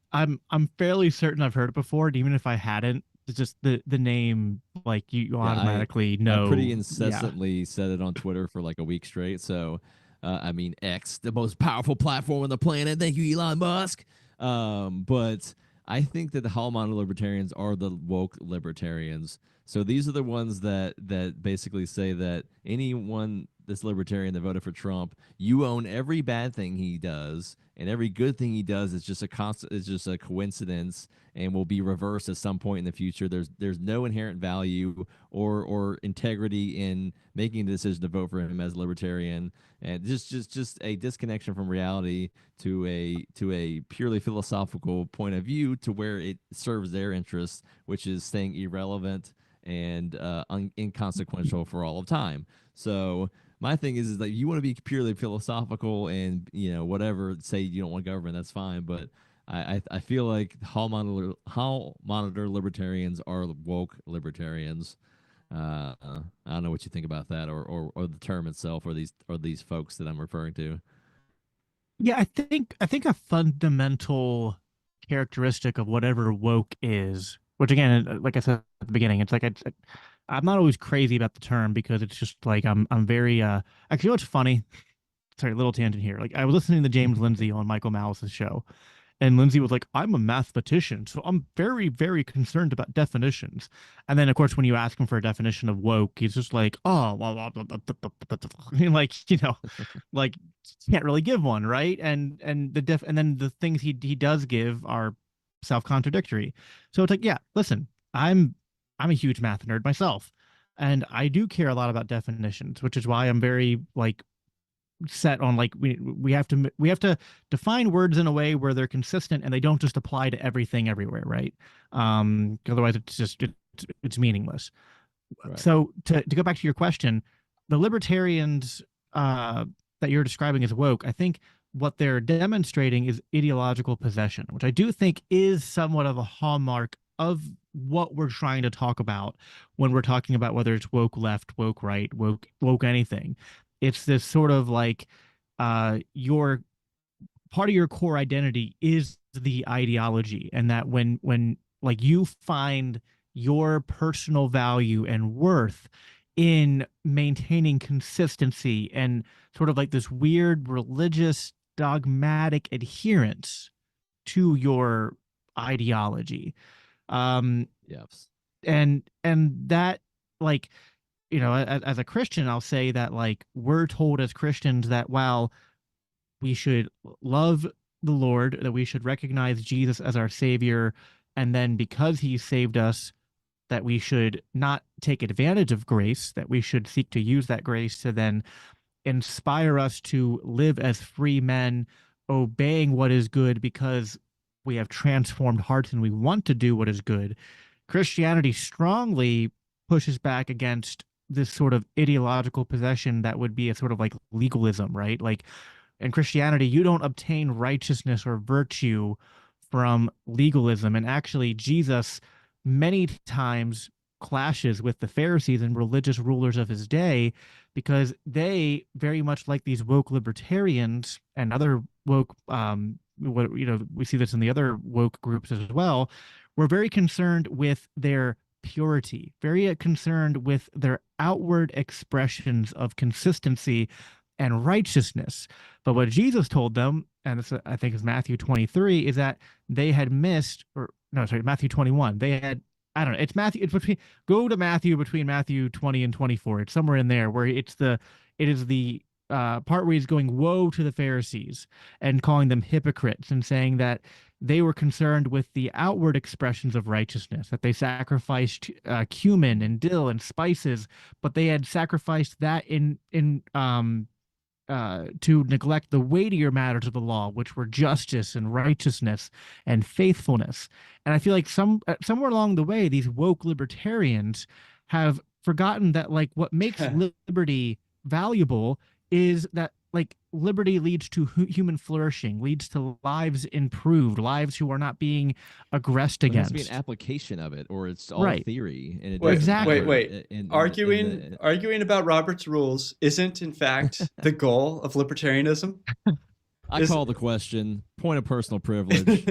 fairly certain I've heard it before, and even if I hadn't, it's just the name, like you automatically know. I pretty incessantly said it on Twitter for like a week straight. So, I mean, X, the most powerful platform on the planet. Thank you, Elon Musk. But I think that the hall monitor libertarians are the woke libertarians. So these are the ones that basically say that anyone that's libertarian that voted for Trump, you own every bad thing he does, and every good thing he does is just a coincidence and will be reversed at some point in the future. There's no inherent value or integrity in making the decision to vote for him as a libertarian, and just a disconnection from reality to a purely philosophical point of view to where it serves their interests, which is staying irrelevant and inconsequential for all of time. So my thing is that you want to be purely philosophical and whatever, say you don't want government, that's fine. But I feel like hall monitor libertarians are woke libertarians. I don't know what you think about that, or the term itself, or these folks that I'm referring to. Yeah, I think a fundamental characteristic of whatever woke is, which again, like I said at the beginning, it's like I'm not always crazy about the term because it's just like I'm very actually, what's funny, sorry, little tangent here. Like, I was listening to James Lindsay on Michael Malice's show, and Lindsay was like, I'm a mathematician, so I'm very, very concerned about definitions. And then, of course, when you ask him for a definition of woke, he's just like, oh, well, like, like, can't really give one, right? And then the things he does give are self-contradictory. So it's like, yeah, listen, I'm I'm a huge math nerd myself, and I do care a lot about definitions, which is why I'm very like set on like we have to define words in a way where they're consistent and they don't just apply to everything everywhere, right? Otherwise it's meaningless. Right. So to go back to your question, the libertarians that you're describing as woke, I think what they're demonstrating is ideological possession, which I do think is somewhat of a hallmark of what we're trying to talk about when we're talking about whether it's woke left, woke right, woke anything. It's this sort of like your part of your core identity is the ideology, and that when like you find your personal value and worth in maintaining consistency and sort of like this weird religious dogmatic adherence to your ideology. Yes. And that, like, you know, as a Christian, I'll say that like we're told as Christians that while we should love the Lord, that we should recognize Jesus as our Savior, and then because He saved us, that we should not take advantage of grace, that we should seek to use that grace to then inspire us to live as free men, obeying what is good because we have transformed hearts and we want to do what is good. Christianity strongly pushes back against this sort of ideological possession that would be a sort of like legalism, right? Like in Christianity, you don't obtain righteousness or virtue from legalism. And actually, Jesus many times clashes with the Pharisees and religious rulers of his day because they, very much like these woke libertarians and other woke, we see this in the other woke groups as well, were very concerned with their purity, very concerned with their outward expressions of consistency and righteousness. But what Jesus told them, and this, I think is Matthew 23, is that they had missed, or no, sorry, Matthew 21. They had, I don't know, it's Matthew, it's between, go to Matthew between Matthew 20 and 24. It's somewhere in there where it is the part where he's going, woe to the Pharisees, and calling them hypocrites and saying that they were concerned with the outward expressions of righteousness, that they sacrificed cumin and dill and spices, but they had sacrificed that to neglect the weightier matters of the law, which were justice and righteousness and faithfulness. And I feel like somewhere along the way, these woke libertarians have forgotten that like what makes liberty valuable is that like liberty leads to human flourishing, leads to lives improved, lives who are not being aggressed against. It has to be an application of it, or it's all right. theory. And it exactly. Wait. Arguing about Robert's rules isn't in fact the goal of libertarianism. I call the question point of personal privilege.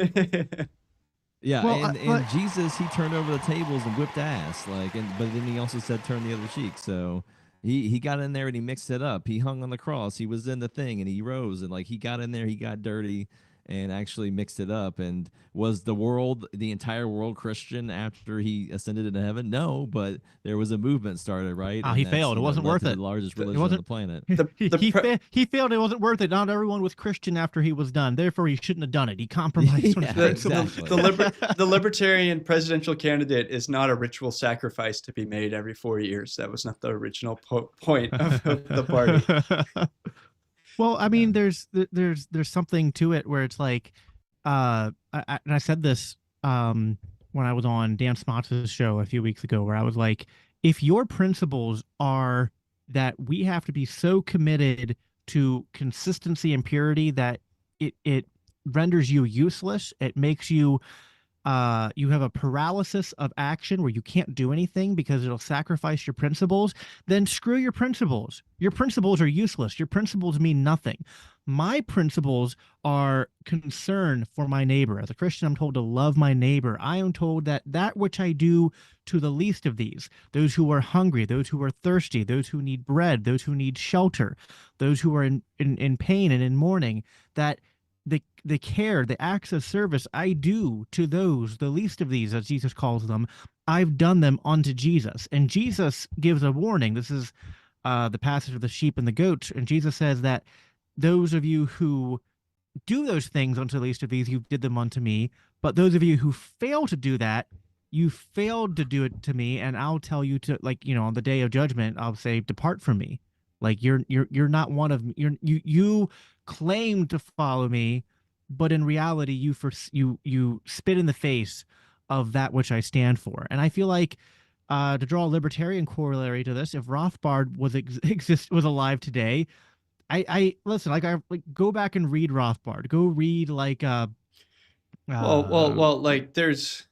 Yeah, well, and Jesus, he turned over the tables and whipped ass, like, but then he also said turn the other cheek. So he got in there and he mixed it up. He hung on the cross. He was in the thing and he rose and like he got in there. He got dirty and actually mixed it up. And was the entire world Christian after he ascended into heaven? No, but there was a movement started, right? He failed. It wasn't worth it. The largest religion on the planet. He failed. It wasn't worth it. Not everyone was Christian after he was done. Therefore, he shouldn't have done it. He compromised. Exactly. The libertarian presidential candidate is not a ritual sacrifice to be made every 4 years. That was not the original point of the party. Well, I mean, there's something to it where it's like, and I said this when I was on Dan Smotz's show a few weeks ago, where I was like, if your principles are that we have to be so committed to consistency and purity that it renders you useless, it makes you you have a paralysis of action where you can't do anything because it'll sacrifice your principles, then screw your principles. Your principles are useless. Your principles mean nothing. My principles are concern for my neighbor. As a Christian, I'm told to love my neighbor. I am told that which I do to the least of these, those who are hungry, those who are thirsty, those who need bread, those who need shelter, those who are in pain and in mourning, that the care, the acts of service I do to those, the least of these, as Jesus calls them, I've done them unto Jesus. And Jesus gives a warning. This is the passage of the sheep and the goats. And Jesus says that those of you who do those things unto the least of these, you did them unto me. But those of you who fail to do that, you failed to do it to me, and I'll tell you to, like, on the day of judgment, I'll say, depart from me. Like, you're not one of me. You claim to follow me, but in reality, you spit in the face of that which I stand for. And I feel like, to draw a libertarian corollary to this, if Rothbard was alive today, I listen, go back and read Rothbard. Go read like there's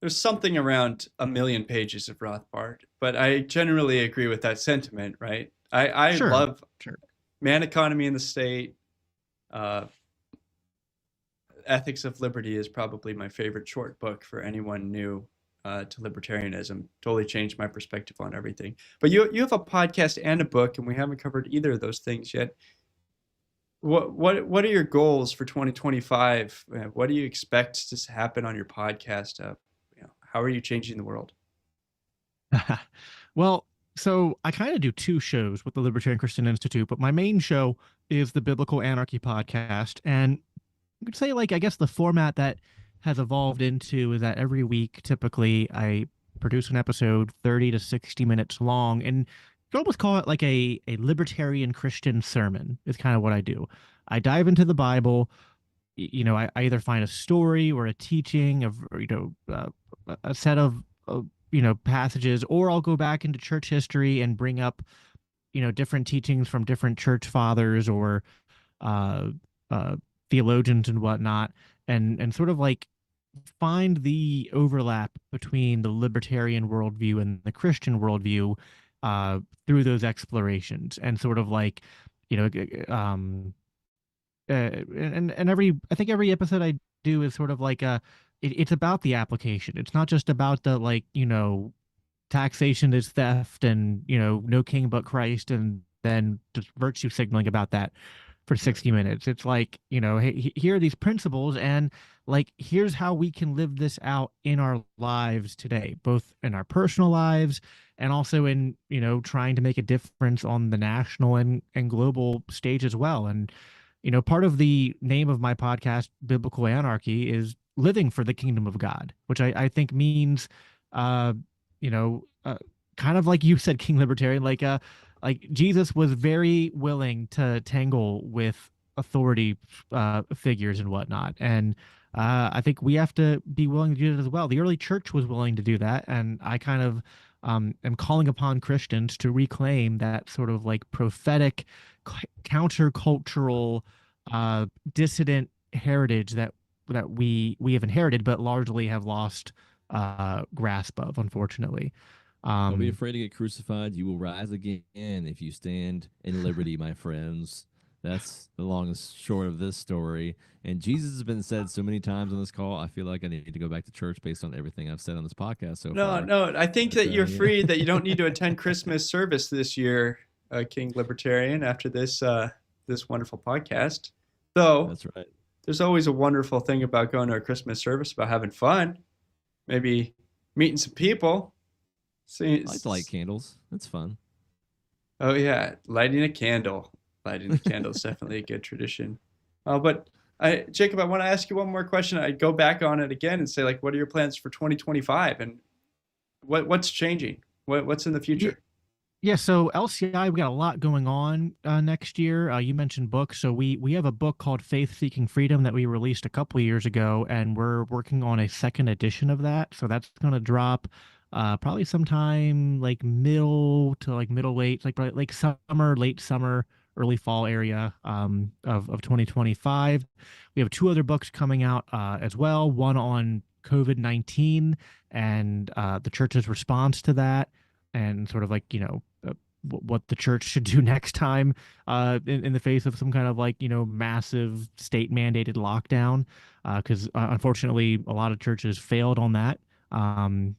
something around 1,000,000 pages of Rothbard, but I generally agree with that sentiment, right? I Sure, love sure. Man, Economy, and the State. Ethics of Liberty is probably my favorite short book for anyone new to libertarianism. Totally changed my perspective on everything. But you have a podcast and a book, and we haven't covered either of those things yet. What are your goals for 2025? What do you expect to happen on your podcast? How are you changing the world? Well, so I kind of do two shows with the Libertarian Christian Institute, but my main show is the Biblical Anarchy podcast. And you could say, like, I guess the format that has evolved into is that every week, typically, I produce an episode 30 to 60 minutes long. And you could almost call it like a libertarian Christian sermon is kind of what I do. I dive into the Bible. I either find a story or a teaching of, a set of passages, or I'll go back into church history and bring up, different teachings from different church fathers or theologians and whatnot, and sort of like find the overlap between the libertarian worldview and the Christian worldview through those explorations, and sort of like, and I think every episode I do is sort of like it's about the application. It's not just about the taxation is theft and no king but Christ, and then just virtue signaling about that for 60 minutes. It's like, hey, here are these principles, and like, here's how we can live this out in our lives today, both in our personal lives and also in, trying to make a difference on the national and global stage as well. And, part of the name of my podcast, Biblical Anarchy, is living for the kingdom of God, which I think means, kind of like you said, King Libertarian, like Jesus was very willing to tangle with authority figures and whatnot. And I think we have to be willing to do that as well. The early church was willing to do that. And I kind of am calling upon Christians to reclaim that sort of like prophetic, countercultural, dissident heritage that we have inherited, but largely have lost grasp of, unfortunately. Don't be afraid to get crucified. You will rise again if you stand in liberty, my friends. That's the long and short of this story. And Jesus has been said so many times on this call, I feel like I need to go back to church based on everything I've said on this podcast so far. No, I think that you're free, that you don't need to attend Christmas service this year, King Libertarian, after this this wonderful podcast. Though, that's right. There's always a wonderful thing about going to a Christmas service, about having fun, maybe meeting some people. I like to light candles. That's fun. Oh, yeah. Lighting a candle. Lighting a candle is definitely a good tradition. But Jacob, I want to ask you one more question. I'd go back on it again and say, like, what are your plans for 2025? And what's changing? What's in the future? Yeah, so LCI, we got a lot going on next year. You mentioned books. So we have a book called Faith Seeking Freedom that we released a couple of years ago, and we're working on a second edition of that. So that's going to drop probably sometime like middle late, like probably like summer, late summer, early fall area of 2025. We have two other books coming out as well. One on COVID-19 and the church's response to that, and sort of like, what the church should do next time in the face of some kind of like, massive state mandated lockdown. Because unfortunately, a lot of churches failed on that. And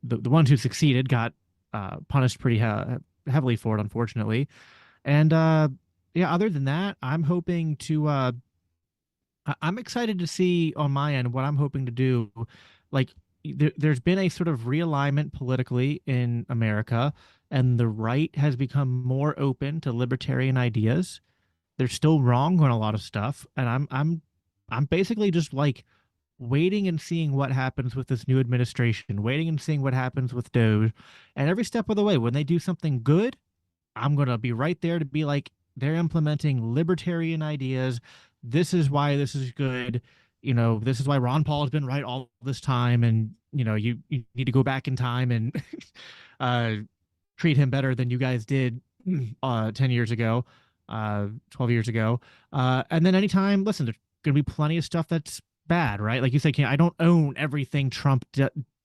the ones who succeeded got punished pretty heavily for it, unfortunately. And yeah, other than that, I'm hoping to I'm excited to see on my end what I'm hoping to do. Like, there's been a sort of realignment politically in America, and the right has become more open to libertarian ideas. They're still wrong on a lot of stuff, and I'm basically just like waiting and seeing what happens with this new administration, waiting and seeing what happens with Doge. And every step of the way, when they do something good, I'm going to be right there to be like, they're implementing libertarian ideas. This is why this is good. This is why Ron Paul has been right all this time. And, you need to go back in time and treat him better than you guys did 10 years ago, 12 years ago. And then anytime, listen, there's going to be plenty of stuff that's bad, right? Like you said, I don't own everything Trump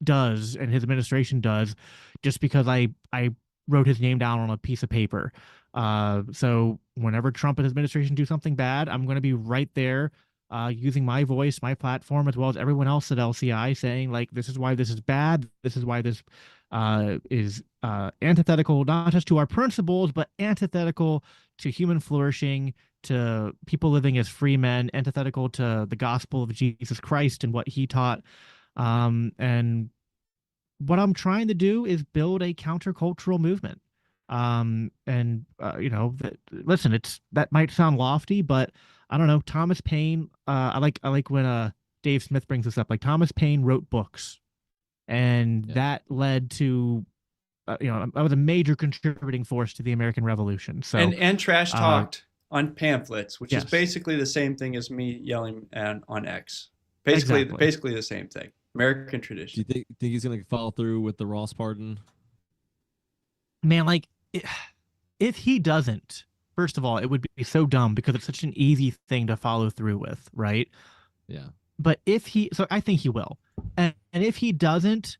does and his administration does just because I wrote his name down on a piece of paper. So whenever Trump and his administration do something bad, I'm going to be right there using my voice, my platform, as well as everyone else at LCI saying, like, this is why this is bad. This is why this is antithetical, not just to our principles, but antithetical to human flourishing, to people living as free men, antithetical to the gospel of Jesus Christ and what he taught. And what I'm trying to do is build a countercultural movement. Listen, that might sound lofty, but I don't know. Thomas Paine, I like when Dave Smith brings this up. Like, Thomas Paine wrote books, and that led to that was a major contributing force to the American Revolution. So and trash talked on pamphlets, which is yes. basically the same thing as me yelling on X. Basically the same thing. American tradition. Do you think he's gonna follow through with the Ross pardon? Man, like, if he doesn't, first of all, it would be so dumb because it's such an easy thing to follow through with, right? Yeah. But so I think he will. And if he doesn't,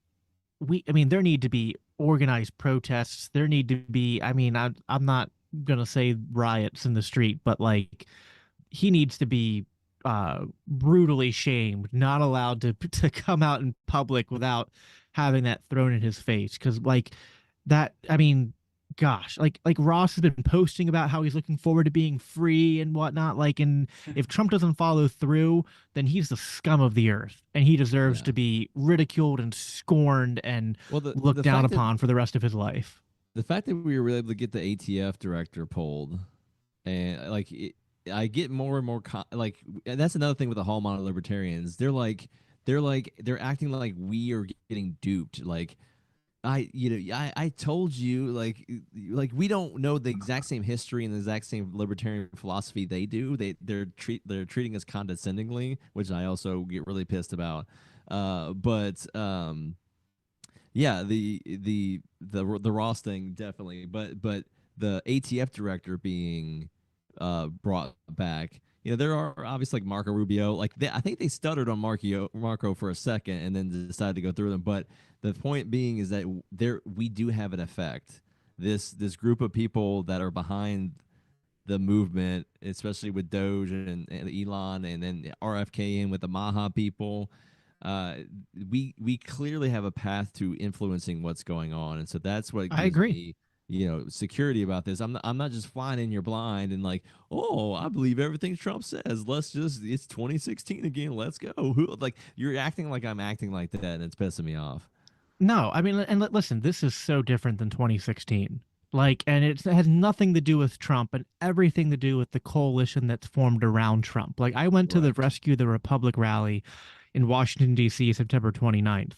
there need to be organized protests. There need to be, I'm not going to say riots in the street, but like, he needs to be brutally shamed, not allowed to come out in public without having that thrown in his face. Cause like that, gosh, like Ross has been posting about how he's looking forward to being free and whatnot. Like, and if Trump doesn't follow through, then he's the scum of the earth, and he deserves to be ridiculed and scorned and looked down upon for the rest of his life. The fact that we were really able to get the ATF director pulled, and I get more and more and that's another thing with the hallmark of libertarians. They're acting like we are getting duped. Like, I told you, like we don't know the exact same history and the exact same libertarian philosophy they do. They're treating us condescendingly, which I also get really pissed about. Yeah, the Ross thing definitely, but the ATF director being brought back. There are obviously like Marco Rubio. Like, I think they stuttered on Marco for a second and then decided to go through them. But the point being is that we do have an effect. This group of people that are behind the movement, especially with Doge and Elon, and then RFK in with the Maha people. We clearly have a path to influencing what's going on, and so that's what gives I agree. me, security about this. I'm not just flying in your blind and like, oh, I believe everything Trump says. It's 2016 again. Let's go. Like, you're acting like I'm acting like that, and it's pissing me off. No, and listen, this is so different than 2016. Like, and it has nothing to do with Trump and everything to do with the coalition that's formed around Trump. Like, I went to the Rescue the Republic rally in Washington, D.C., September 29th.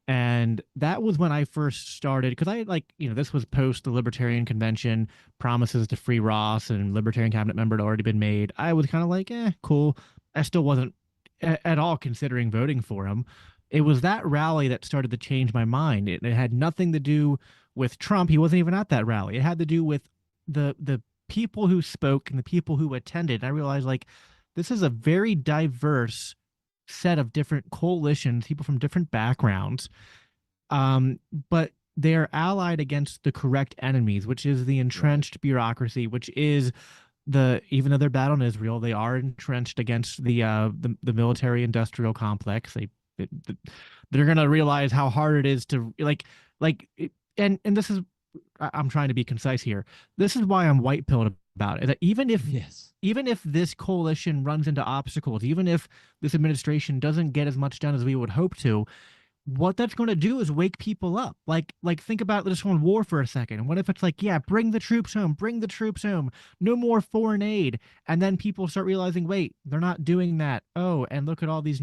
And that was when I first started, because this was post the Libertarian Convention, promises to free Ross and Libertarian cabinet member had already been made. I was kind of like, cool. I still wasn't at all considering voting for him. It was that rally that started to change my mind. It had nothing to do with Trump. He wasn't even at that rally. It had to do with the people who spoke and the people who attended. And I realized, like, this is a very diverse set of different coalitions, people from different backgrounds, but they're allied against the correct enemies, which is the entrenched bureaucracy, which is even though they're bad on Israel, they are entrenched against the military-industrial complex. They're gonna realize how hard it is to and this is, I'm trying to be concise here. This is why I'm white-pilled about it. That even if this coalition runs into obstacles, even if this administration doesn't get as much done as we would hope to, what that's going to do is wake people up. Like think about this one war for a second. And what if it's like, bring the troops home, no more foreign aid. And then people start realizing, wait, they're not doing that. Oh, and look at all these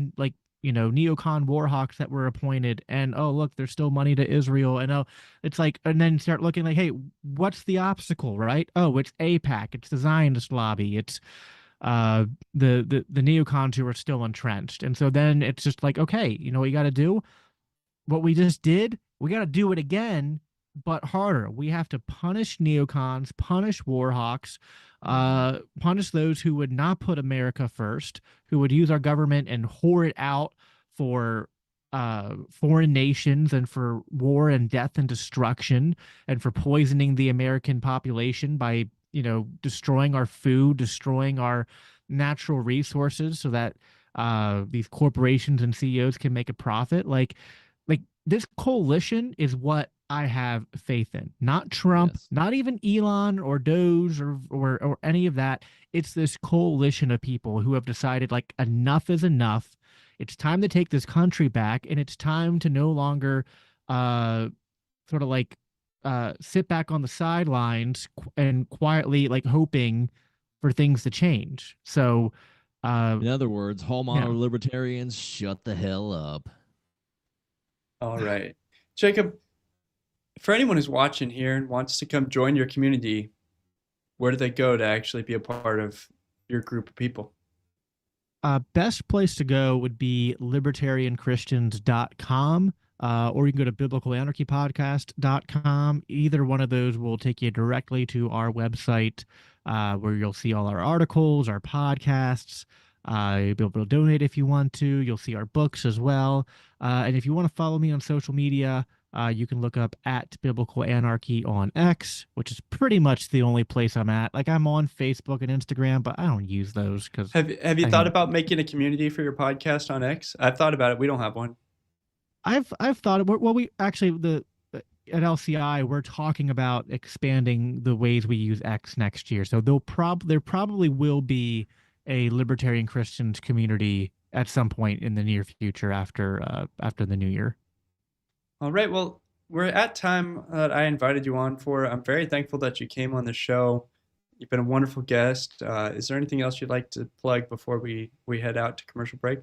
neocon war hawks that were appointed, and oh look, there's still money to Israel, and oh, it's like, and then start looking like, hey, what's the obstacle, right? Oh, it's AIPAC, it's the Zionist lobby, it's the neocons who are still entrenched. And so then it's just like, okay, what you got to do? What we just did, we got to do it again, but harder. We have to punish neocons, punish warhawks, punish those who would not put America first, who would use our government and whore it out for foreign nations and for war and death and destruction, and for poisoning the American population by destroying our food, destroying our natural resources so that these corporations and CEOs can make a profit. Like this coalition is what I have faith in. Not Trump, not even Elon or Doge or any of that. It's this coalition of people who have decided, like, enough is enough. It's time to take this country back, and it's time to no longer sort of like sit back on the sidelines and quietly like hoping for things to change. So in other words, home honor libertarians, shut the hell up. All right. Jacob, for anyone who's watching here and wants to come join your community, where do they go to actually be a part of your group of people? Best place to go would be libertarianchristians.com. Or you can go to biblicalanarchypodcast.com. Either one of those will take you directly to our website, where you'll see all our articles, our podcasts. You'll be able to donate if you want to. You'll see our books as well. And if you want to follow me on social media, you can look up at Biblical Anarchy on X, which is pretty much the only place I'm at. Like, I'm on Facebook and Instagram, but I don't use those because. Have you thought about making a community for your podcast on X? I've thought about it. We don't have one. I've thought, well, we actually, at LCI, we're talking about expanding the ways we use X next year. So there probably will be a Libertarian Christians community at some point in the near future after the new year. All right. Well, we're at time that I invited you on for. I'm very thankful that you came on the show. You've been a wonderful guest. Is there anything else you'd like to plug before we head out to commercial break?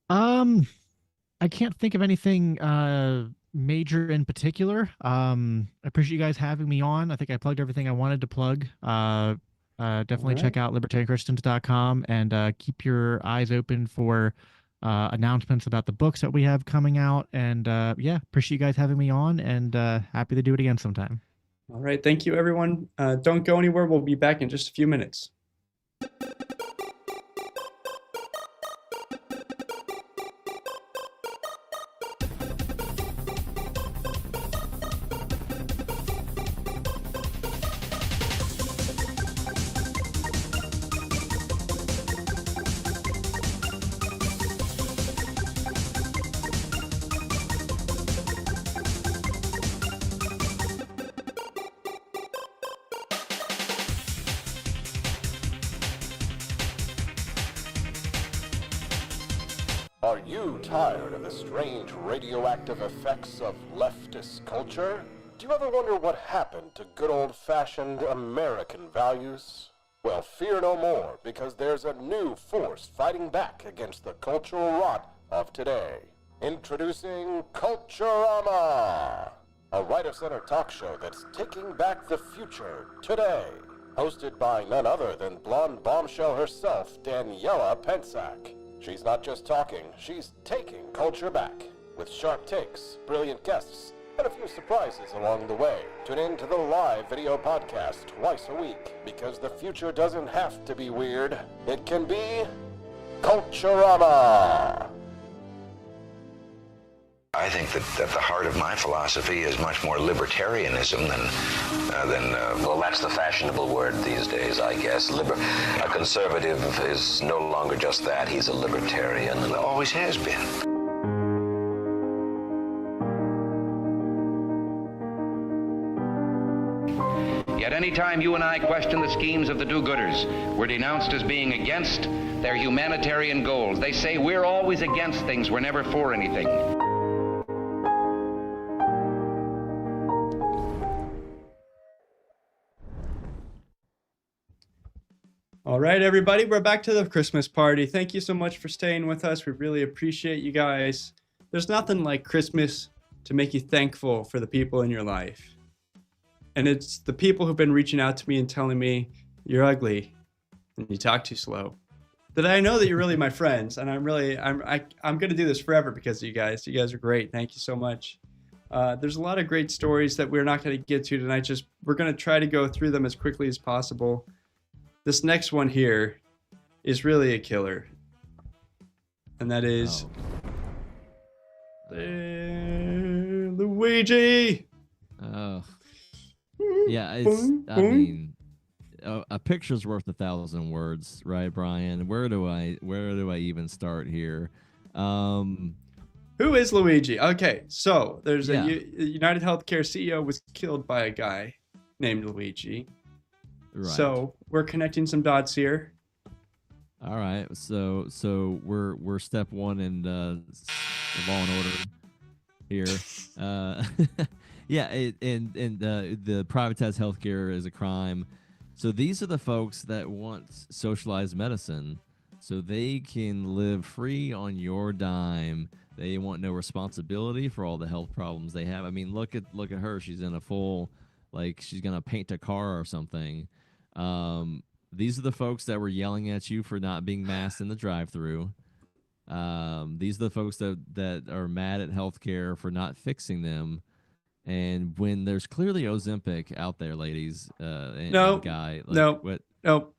I can't think of anything major in particular. I appreciate you guys having me on. I think I plugged everything I wanted to plug. Definitely check out libertarianchristians.com and keep your eyes open for announcements about the books that we have coming out. And appreciate you guys having me on, and happy to do it again sometime. All right. Thank you, everyone. Don't go anywhere. We'll be back in just a few minutes. Are you tired of the strange radioactive effects of leftist culture? Do you ever wonder what happened to good old-fashioned American values? Well, fear no more, because there's a new force fighting back against the cultural rot of today. Introducing Culturama, a right-of-center talk show that's taking back the future today. Hosted by none other than blonde bombshell herself, Daniela Pensack. She's not just talking, she's taking culture back. With sharp takes, brilliant guests, and a few surprises along the way. Tune in to the live video podcast twice a week, because the future doesn't have to be weird. It can be Culturama. I think that the heart of my philosophy is much more libertarianism than well, that's the fashionable word these days, I guess. A conservative is no longer just that. He's a libertarian and always has been. Yet any time you and I question the schemes of the do-gooders, we're denounced as being against their humanitarian goals. They say we're always against things, we're never for anything. All right, everybody, we're back to the Christmas party. Thank you so much for staying with us. We really appreciate you guys. There's nothing like Christmas to make you thankful for the people in your life. And it's the people who've been reaching out to me and telling me you're ugly and you talk too slow. That I know that you're really my friends, and I'm going to do this forever because of you guys. You guys are great. Thank you so much. There's a lot of great stories that we're not going to get to tonight. We're going to try to go through them as quickly as possible. This next one here is really a killer, and that is Luigi. Oh, yeah. I mean, a picture's worth 1,000 words, right, Brian? Where do I even start here? Who is Luigi? Okay, so there's a United Healthcare CEO was killed by a guy named Luigi. Right. So we're connecting some dots here. All right. So we're step one in Law and Order here. Yeah. The privatized healthcare is a crime. So these are the folks that want socialized medicine, so they can live free on your dime. They want no responsibility for all the health problems they have. I mean, look at her. She's in a full, like, she's gonna paint a car or something. These are the folks that were yelling at you for not being masked in the drive-thru. These are the folks that are mad at healthcare for not fixing them. And when there's clearly Ozempic out there, ladies, and guy, like, no.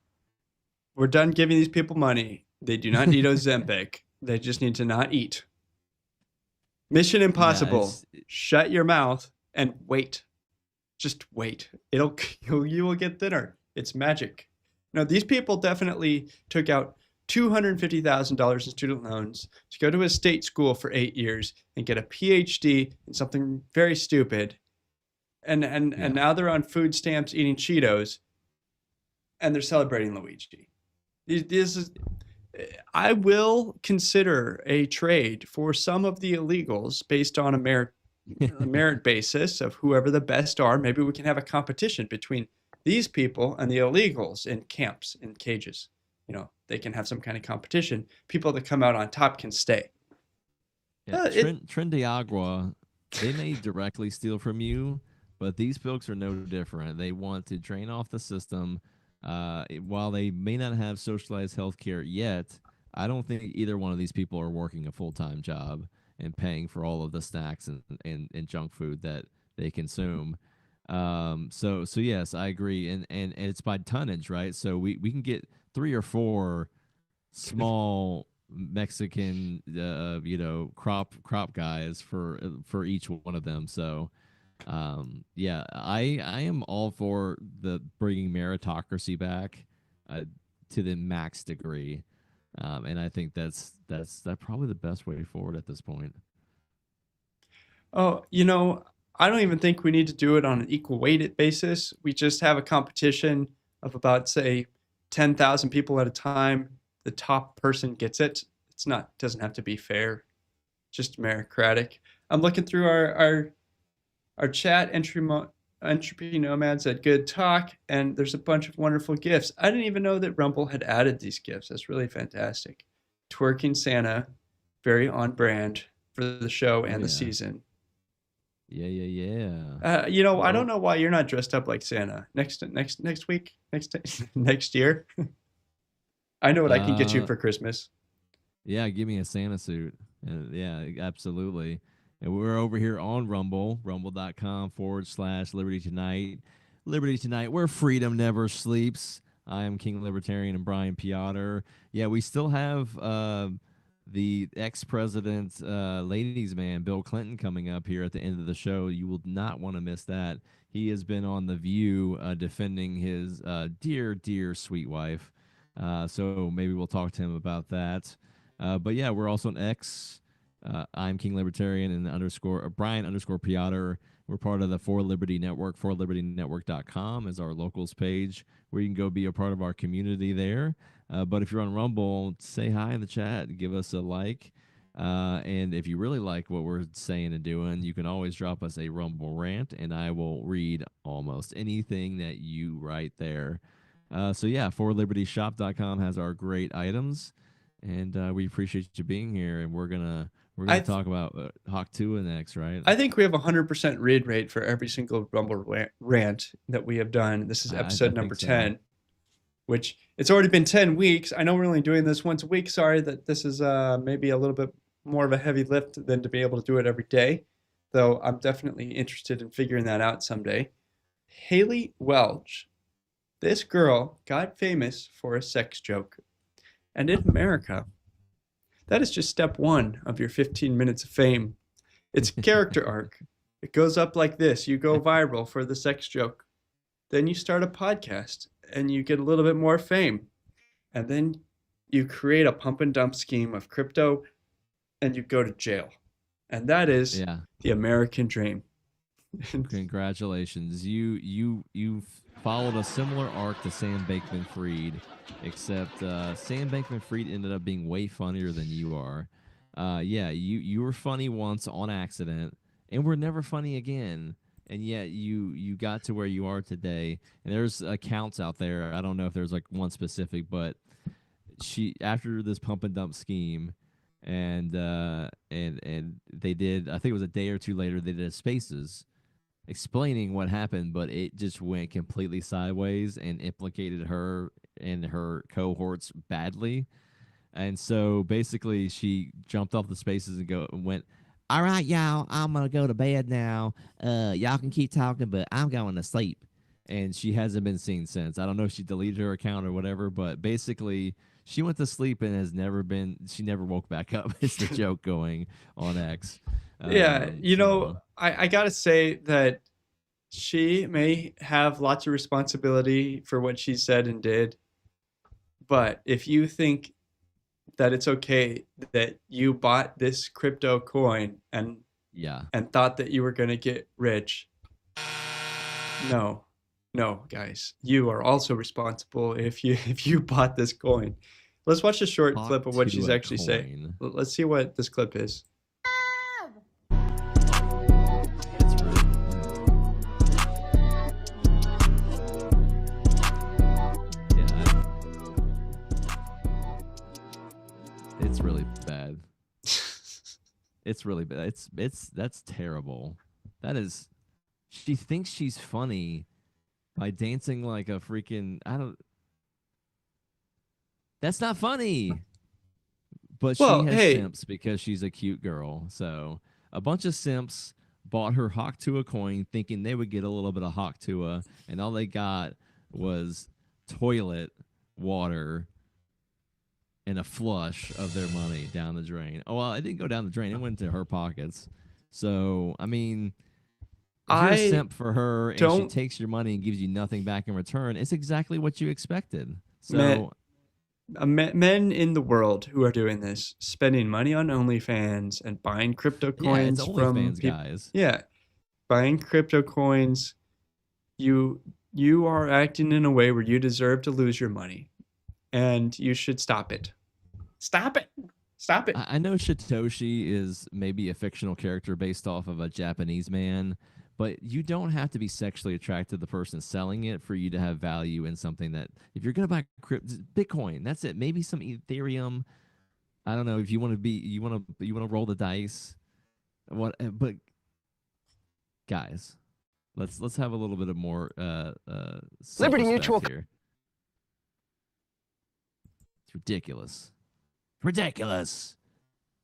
We're done giving these people money. They do not need Ozempic. They just need to not eat. Mission Impossible. Shut your mouth and wait. Just wait. You will get thinner. It's magic. No, these people definitely took out $250,000 in student loans to go to a state school for 8 years and get a PhD in something very stupid. And now they're on food stamps eating Cheetos and they're celebrating Luigi. I will consider a trade for some of the illegals based on a merit basis of whoever the best are. Maybe we can have a competition between these people and the illegals in camps, in cages. You know, they can have some kind of competition. People that come out on top can stay. Yeah, Trendiagua, they may directly steal from you, but these folks are no different. They want to drain off the system. While they may not have socialized health care yet, I don't think either one of these people are working a full-time job and paying for all of the snacks and junk food that they consume. So yes, I agree. And it's by tonnage, right? So we can get 3 or 4 small Mexican, crop guys for each one of them. So, yeah, I am all for the bringing meritocracy back to the max degree, and I think that's probably the best way forward at this point. Oh, I don't even think we need to do it on an equal weighted basis. We just have a competition of about, say, 10,000 people at a time. The top person gets it. Doesn't have to be fair, just meritocratic. I'm looking through our chat. Entropy Nomads at Good Talk, and there's a bunch of wonderful gifts. I didn't even know that Rumble had added these gifts. That's really fantastic. Twerking Santa, very on brand for the show and the season. Yeah. I don't know why you're not dressed up like Santa next week, next year. I know what I can get you for Christmas. Yeah, give me a Santa suit. Yeah, absolutely. And we're over here on Rumble, rumble.com/Liberty Tonight. Liberty Tonight, where freedom never sleeps. I am King Libertarian and Brian Piotr. Yeah, we still have the ex-president, ladies' man, Bill Clinton, coming up here at the end of the show. You will not want to miss that. He has been on The View defending his dear, sweet wife. So maybe we'll talk to him about that. But yeah, we're also on X. I'm King Libertarian and Brian_Piotr. We're part of the For Liberty Network. ForLibertyNetwork.com is our locals page where you can go be a part of our community there. But if you're on Rumble, say hi in the chat. Give us a like. And if you really like what we're saying and doing, you can always drop us a Rumble rant, and I will read almost anything that you write there. So yeah, forlibertyshop.com has our great items, and we appreciate you being here. And we're gonna talk about Hawk 2 next, right? I think we have 100% read rate for every single Rumble rant that we have done. This is episode number 10, which it's already been 10 weeks. I know we're only doing this once a week. Sorry that this is maybe a little bit more of a heavy lift than to be able to do it every day, though I'm definitely interested in figuring that out someday. Haley Welch. This girl got famous for a sex joke. And in America, that is just step 1 of your 15 minutes of fame. It's a character arc. It goes up like this. You go viral for the sex joke. Then you start a podcast and you get a little bit more fame. And then you create a pump and dump scheme of crypto and you go to jail. And that is the American dream. Congratulations. You followed a similar arc to Sam Bankman-Fried, except Sam Bankman-Fried ended up being way funnier than you are. You were funny once on accident and were never funny again. And yet you got to where you are today. And there's accounts out there. I don't know if there's like one specific, but she, after this pump and dump scheme, and they did, I think it was a day or two later, they did Spaces explaining what happened, but it just went completely sideways and implicated her and her cohorts badly. And so basically she jumped off the Spaces and went, all right, y'all, I'm going to go to bed now. Y'all can keep talking, but I'm going to sleep. And she hasn't been seen since. I don't know if she deleted her account or whatever, but basically she went to sleep and she never woke back up. It's the joke going on X. I got to say that she may have lots of responsibility for what she said and did. But if you think that it's okay that you bought this crypto coin and thought that you were going to get rich, no, guys, you are also responsible if you bought this coin. Let's watch a short clip of what she's actually saying. Let's see what this clip is. It's really bad. It's really bad. That's terrible. That is, she thinks she's funny by dancing like a freaking, that's not funny. But she has simps because she's a cute girl. So a bunch of simps bought her Hawk Tuah coin thinking they would get a little bit of Hawk Tuah, and all they got was toilet water and a flush of their money down the drain. Oh, well, it didn't go down the drain. It went into her pockets. So, I mean, if you're a simp for her and she takes your money and gives you nothing back in return, it's exactly what you expected. So, men in the world who are doing this, spending money on OnlyFans and buying crypto coins from guys. Yeah, buying crypto coins, you are acting in a way where you deserve to lose your money. And you should stop it. Stop it. Stop it. I know Satoshi is maybe a fictional character based off of a Japanese man, but you don't have to be sexually attracted to the person selling it for you to have value in something that, if you're going to buy Bitcoin, that's it. Maybe some Ethereum. I don't know if you want to roll the dice. But guys, let's have a little bit of more Liberty Mutual here. Ridiculous.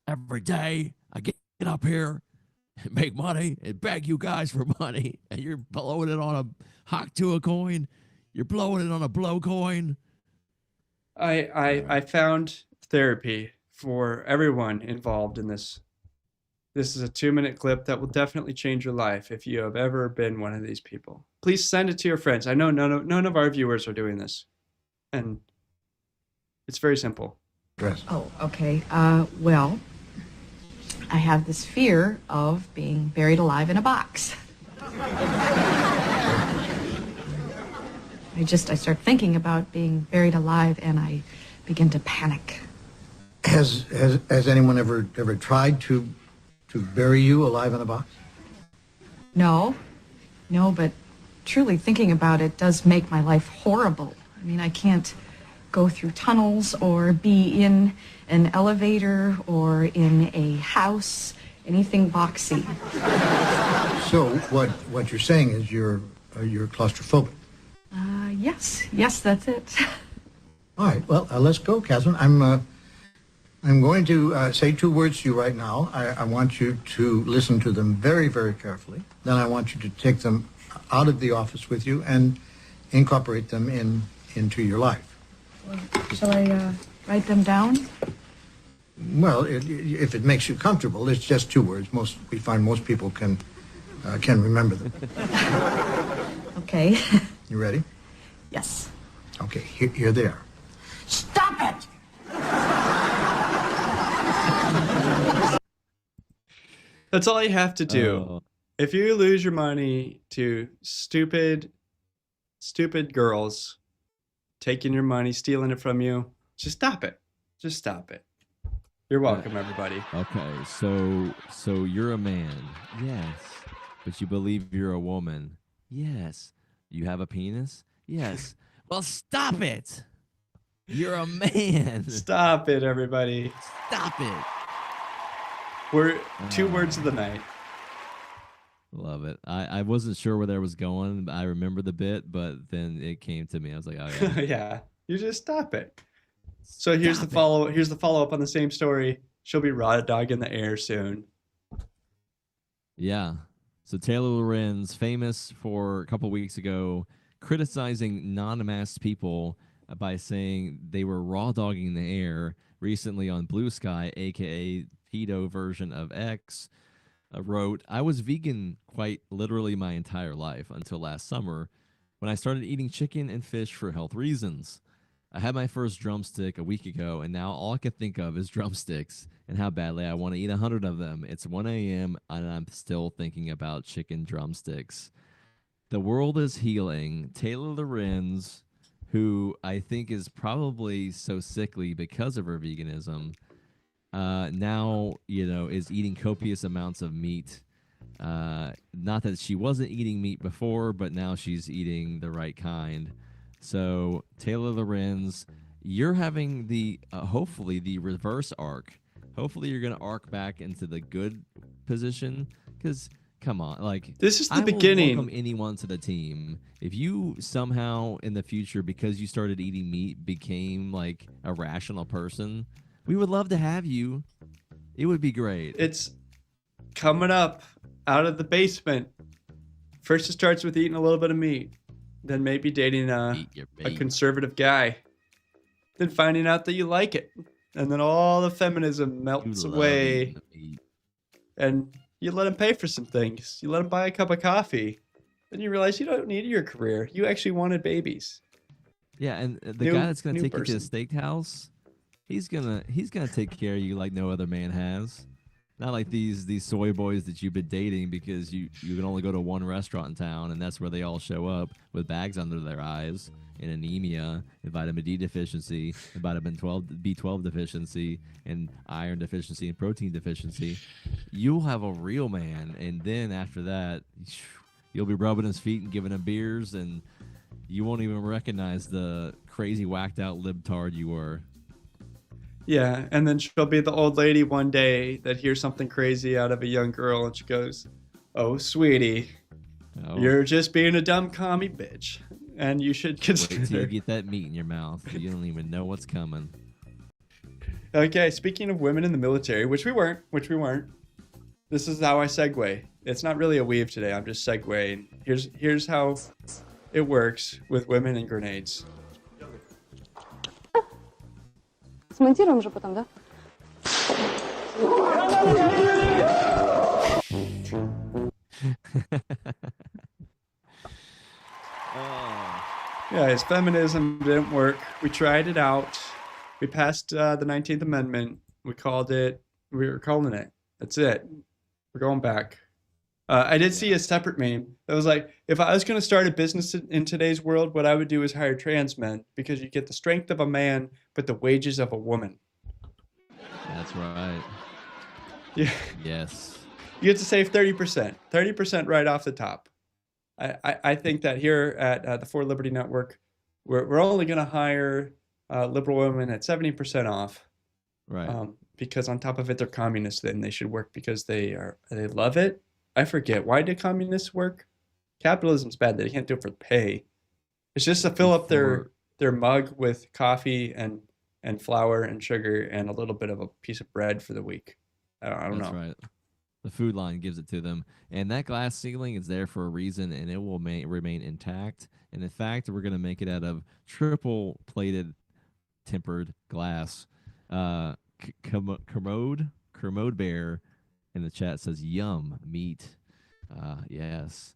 Every day I get up here and make money and beg you guys for money, and you're blowing it on a Hawk Tuah coin. You're blowing it on a blow coin. I found therapy for everyone involved in this. This is a 2-minute clip that will definitely change your life if you have ever been one of these people. Please send it to your friends. I know none of our viewers are doing this, and it's very simple. Yes. Oh, okay. Well, I have this fear of being buried alive in a box. I start thinking about being buried alive and I begin to panic. Has anyone ever tried to bury you alive in a box? No, but truly thinking about it does make my life horrible. I mean, I can't go through tunnels or be in an elevator or in a house, anything boxy. So what you're saying is you're claustrophobic. Yes, that's it. All right, well, let's go, Catherine. I'm going to say 2 words to you right now. I want you to listen to them very, very carefully. Then I want you to take them out of the office with you and incorporate them into your life. Well, shall I write them down? Well, if it makes you comfortable, it's just 2 words. We find most people can remember them. Okay. You ready? Yes. Okay, here they are. Stop it! That's all you have to do. Oh. If you lose your money to stupid girls taking your money, stealing it from you, just stop it. Just stop it. You're welcome, everybody. Okay, so you're a man, yes, but you believe you're a woman, yes. You have a penis, yes. Well, stop it. You're a man. Stop it, everybody. Stop it. We're 2 words of the night. Love it. I wasn't sure where that was going. I remember the bit, but then it came to me. I was like, oh yeah. Yeah, you just stop it. So here's the follow up on the same story. She'll be raw dog in the air soon. Yeah. So Taylor Lorenz, famous for a couple weeks ago, criticizing non-masked people by saying they were raw dogging the air. Recently on Blue Sky, aka pedo version of X, wrote, "I was vegan quite literally my entire life until last summer when I started eating chicken and fish for health reasons. I had my first drumstick a week ago, and now all I can think of is drumsticks and how badly I want to eat 100 of them. It's 1 a.m., and I'm still thinking about chicken drumsticks." The world is healing. Taylor Lorenz, who I think is probably so sickly because of her veganism, now, is eating copious amounts of meat. Not that she wasn't eating meat before, but now she's eating the right kind. So Taylor Lorenz, you're having hopefully the reverse arc. Hopefully you're going to arc back into the good position, because come on, like, this is the I beginning. will welcome anyone to the team. If you somehow in the future, because you started eating meat, became like a rational person, we would love to have you. It would be great. It's coming up out of the basement. First, it starts with eating a little bit of meat, then maybe dating a conservative guy, then finding out that you like it, and then all the feminism melts away, and you let him pay for some things. You let him buy a cup of coffee. Then you realize you don't need your career. You actually wanted babies. Yeah, and the guy that's gonna take you to the steakhouse, he's gonna take care of you like no other man has. Not like these soy boys that you've been dating because you can only go to one restaurant in town, and that's where they all show up with bags under their eyes and anemia and vitamin D deficiency and vitamin B12 deficiency and iron deficiency and protein deficiency. You'll have a real man, and then after that, you'll be rubbing his feet and giving him beers, and you won't even recognize the crazy whacked out libtard you were. Yeah, and then she'll be the old lady one day that hears something crazy out of a young girl, and she goes, "Oh, sweetie, you're just being a dumb commie bitch, and you should consider." Wait till you get that meat in your mouth. You don't even know what's coming. Okay, speaking of women in the military, which we weren't. This is how I segue. It's not really a weave today. I'm just segueing. Here's how it works with women and grenades. Смонтируем уже потом, да? Guys, feminism didn't work. We tried it out. We passed the 19th Amendment. We were calling it. That's it. We're going back. I did see a separate meme that was like, if I was going to start a business in today's world, what I would do is hire trans men, because you get the strength of a man, but the wages of a woman. That's right. Yeah. Yes. You get to save 30%. 30% right off the top. I think that here at the For Liberty Network, we're only going to hire liberal women at 70% off. Right. Because on top of it, they're communists. Then they should work because they love it. I forget, why do communists work? Capitalism's bad. They can't do it for pay. It's just to fill up their mug with coffee and flour and sugar and a little bit of a piece of bread for the week. I don't know. That's right. The food line gives it to them. And that glass ceiling is there for a reason, and it will remain intact. And in fact, we're going to make it out of triple plated tempered glass. Kermode Bear in the chat says, yum, meat. Yes.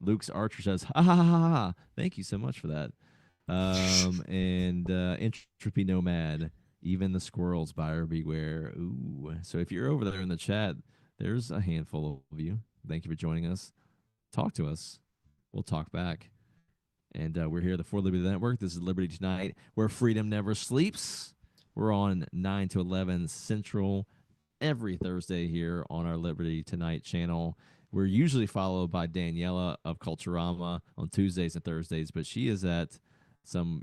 Luke's Archer says, ha ha ha ha. Thank you so much for that. And Entropy Nomad, even the squirrels, buyer beware. Ooh. So if you're over there in the chat, there's a handful of you. Thank you for joining us. Talk to us. We'll talk back. And we're here at the For Liberty Network. This is Liberty Tonight, where freedom never sleeps. We're on 9 to 11 Central every Thursday here on our Liberty Tonight channel. We're usually followed by Daniela of Culturama on Tuesdays and Thursdays, but she is at some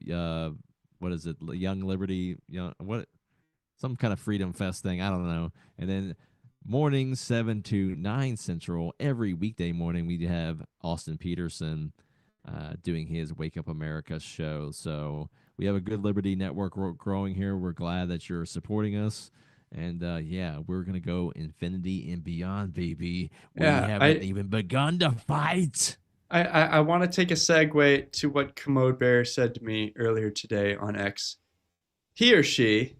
what is it, Young Liberty, some kind of Freedom Fest thing, I don't know. And then mornings 7 to 9 Central every weekday morning we have Austin Peterson doing his Wake Up America show. So we have a good Liberty Network growing here. We're glad that you're supporting us. And we're going to go infinity and beyond, baby. We haven't even begun to fight. I want to take a segue to what Commode Bear said to me earlier today on X. He or she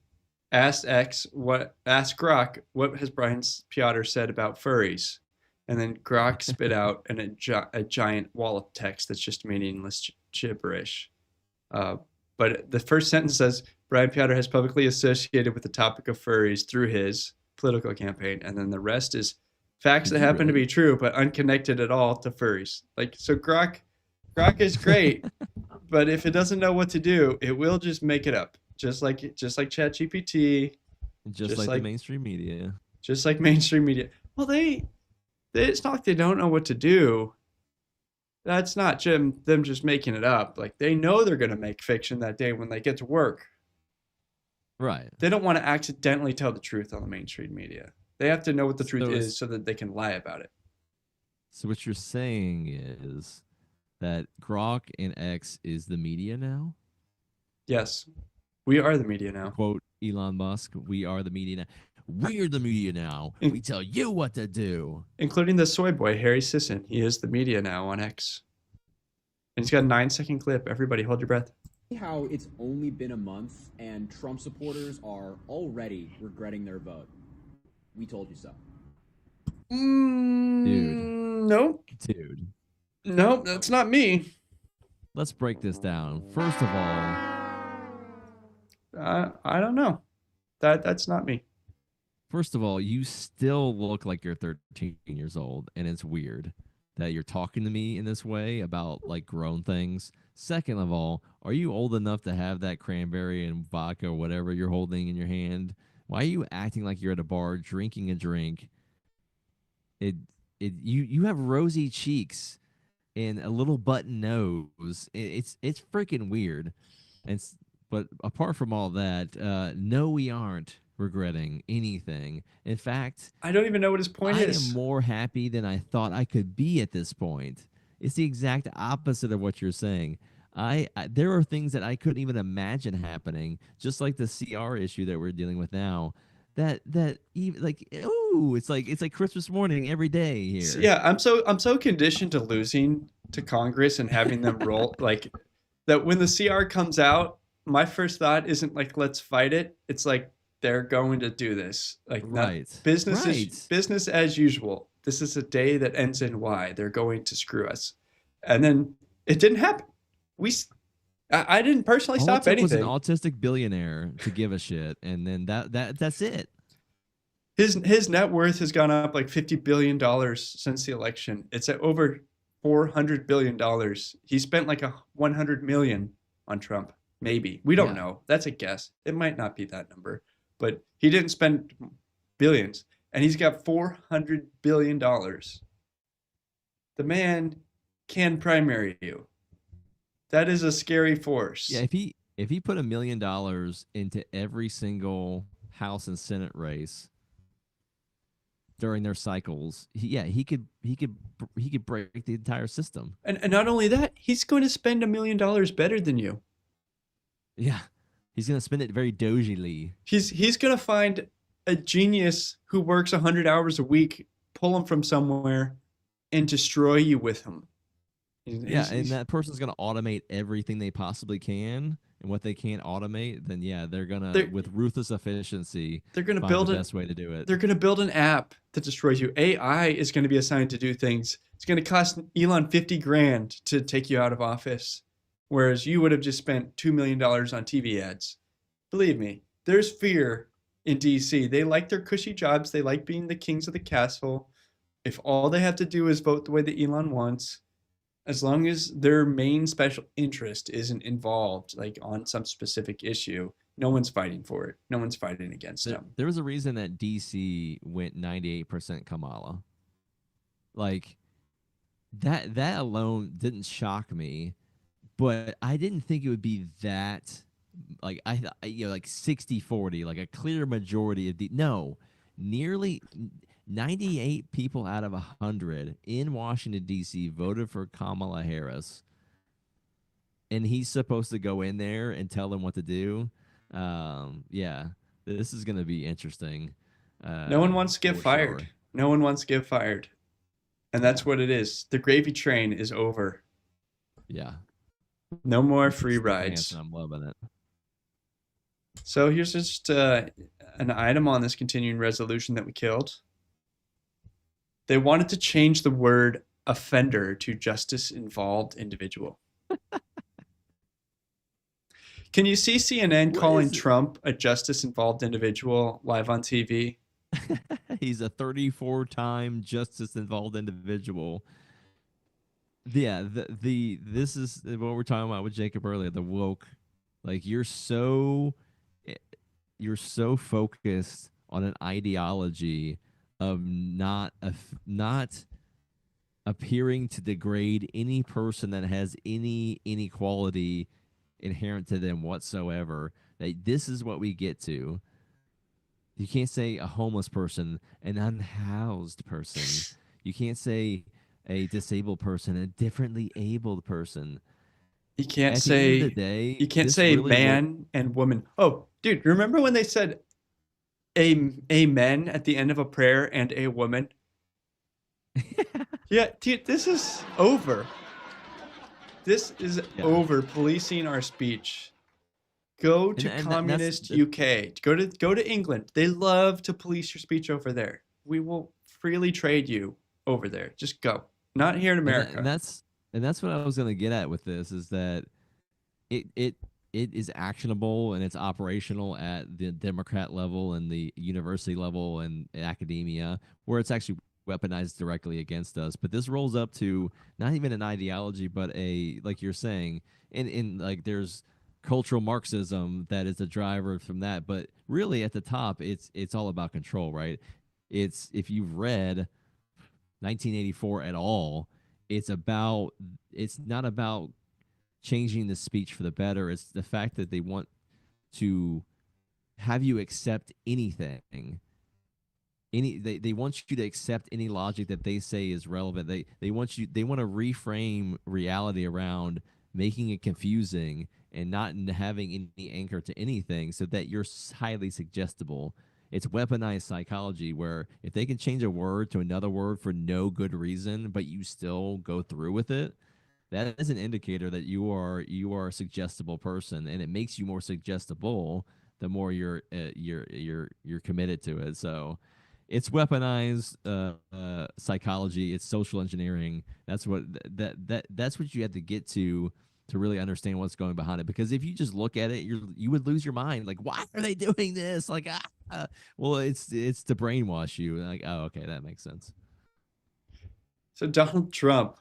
asked Grok, what has Brian Piotr said about furries? And then Grok spit out a giant wall of text that's just meaningless gibberish. But the first sentence says, Brian Piotr has publicly associated with the topic of furries through his political campaign. And then the rest is facts that happen to be true, but unconnected at all to furries. So Grok is great, but if it doesn't know what to do, it will just make it up. Just like ChatGPT. Just like the mainstream media. Just like mainstream media. Well, it's not like they don't know what to do. That's not them just making it up. Like, they know they're going to make fiction that day when they get to work. Right. They don't want to accidentally tell the truth on the mainstream media. They have to know what the truth is so that they can lie about it. So what you're saying is that Grok and X is the media now? Yes. We are the media now. Quote Elon Musk, we are the media now. We're the media now. We tell you what to do. Including the soy boy, Harry Sisson. He is the media now on X. And he's got a 9-second clip. Everybody hold your breath. How it's only been a month and Trump supporters are already regretting their vote. We told you so. Dude. Nope. Dude. Nope, that's not me. Let's break this down. First of all, I don't know. That's not me. First of all, you still look like you're 13 years old, and it's weird that you're talking to me in this way about like grown things. Second of all, are you old enough to have that cranberry and vodka or whatever you're holding in your hand? Why are you acting like you're at a bar drinking a drink? You have rosy cheeks and a little button nose. It's freaking weird. But apart from all that, no, we aren't regretting anything. In fact, I don't even know what his point is. I am more happy than I thought I could be at this point. It's the exact opposite of what you're saying. There are things that I couldn't even imagine happening, just like the CR issue that we're dealing with now. That even like, ooh, it's like Christmas morning every day here. Yeah, I'm so conditioned to losing to Congress and having them roll like that. When the CR comes out, my first thought isn't like let's fight it. It's like they're going to do this. Like business as usual. This is a day that ends in Y. They're going to screw us, and then it didn't happen. I didn't personally stop anything. Was an autistic billionaire to give a shit, and then that's it. His net worth has gone up like $50 billion since the election. It's at over $400 billion. He spent like $100 million on Trump. Maybe. We don't know. That's a guess. It might not be that number, but he didn't spend billions, and he's got $400 billion. The man can primary you. That is a scary force. Yeah, if he put $1 million into every single House and Senate race during their cycles, he could break the entire system. And not only that, he's going to spend $1 million better than you. Yeah, he's going to spend it very dogily. He's going to find a genius who works 100 hours a week, pull him from somewhere, and destroy you with him. And that person's going to automate everything they possibly can, and what they can't automate, then they're going to, with ruthless efficiency, they're going to find build the best way to do it. They're going to build an app that destroys you. AI is going to be assigned to do things. It's going to cost Elon $50,000 to take you out of office, whereas you would have just spent $2 million on TV ads. Believe me, there's fear in DC. They like their cushy jobs. They like being the kings of the castle. If all they have to do is vote the way that Elon wants, as long as their main special interest isn't involved, like on some specific issue, no one's fighting for it. No one's fighting against them. There was a reason that DC went 98% Kamala. Like that alone didn't shock me, but I didn't think it would be that. Like I thought, like 60-40, like a clear majority of nearly 98 people out of 100 in Washington, D.C. voted for Kamala Harris. And he's supposed to go in there and tell them what to do. This is going to be interesting. No one wants to get fired. Sure. No one wants to get fired. And that's what it is. The gravy train is over. Yeah. No more free rides. I'm loving it. So here's just an item on this continuing resolution that we killed. They wanted to change the word offender to justice-involved individual. Can you see CNN calling Trump a justice-involved individual live on TV? He's a 34-time justice-involved individual. Yeah, this is what we're talking about with Jacob earlier, the woke. Like you're so focused on an ideology of not appearing to degrade any person that has any inequality inherent to them whatsoever. That this is what we get to. You can't say a homeless person, an unhoused person. You can't say a disabled person, a differently abled person. You can't say man and woman. Oh, dude, remember when they said amen at the end of a prayer and a woman? Yeah, dude, this is over. This is over policing our speech. Go to communist UK. Go to England. They love to police your speech over there. We will freely trade you over there. Just go. Not here in America. And that's what I was going to get at with this, is that it is actionable and it's operational at the Democrat level and the university level and academia, where it's actually weaponized directly against us. But this rolls up to not even an ideology, but like you're saying, in like there's cultural Marxism that is the driver from that. But really at the top, it's all about control, right? It's, if you've read 1984 at all, it's not about changing the speech for the better. It's the fact that they want to have you accept anything. They want you to accept any logic that they say is relevant. They want to reframe reality around making it confusing and not having any anchor to anything, so that you're highly suggestible. It's weaponized psychology, where if they can change a word to another word for no good reason, but you still go through with it, that is an indicator that you are a suggestible person, and it makes you more suggestible the more you're committed to it. So it's weaponized psychology. It's social engineering. That's what you have to get to really understand what's going behind it. Because if you just look at it, you would lose your mind. Like, why are they doing this? Like, well, it's to brainwash you. Like, oh, okay, that makes sense. So Donald Trump,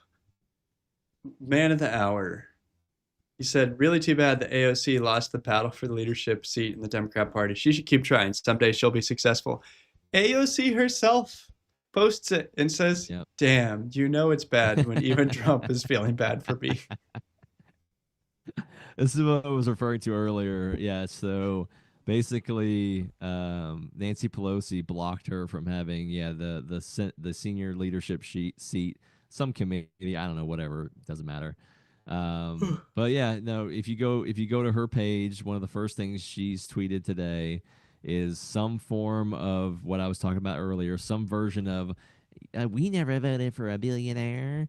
man of the hour, he said, really too bad the AOC lost the battle for the leadership seat in the Democrat Party. She should keep trying. Someday she'll be successful. AOC herself posts it and says, damn, you know it's bad when even Trump is feeling bad for me. This is what I was referring to earlier. Yeah, so basically, Nancy Pelosi blocked her from having the senior leadership seat, some committee, I don't know, whatever, doesn't matter. But yeah, no, if you go to her page, one of the first things she's tweeted today is some form of what I was talking about earlier, some version of we never voted for a billionaire.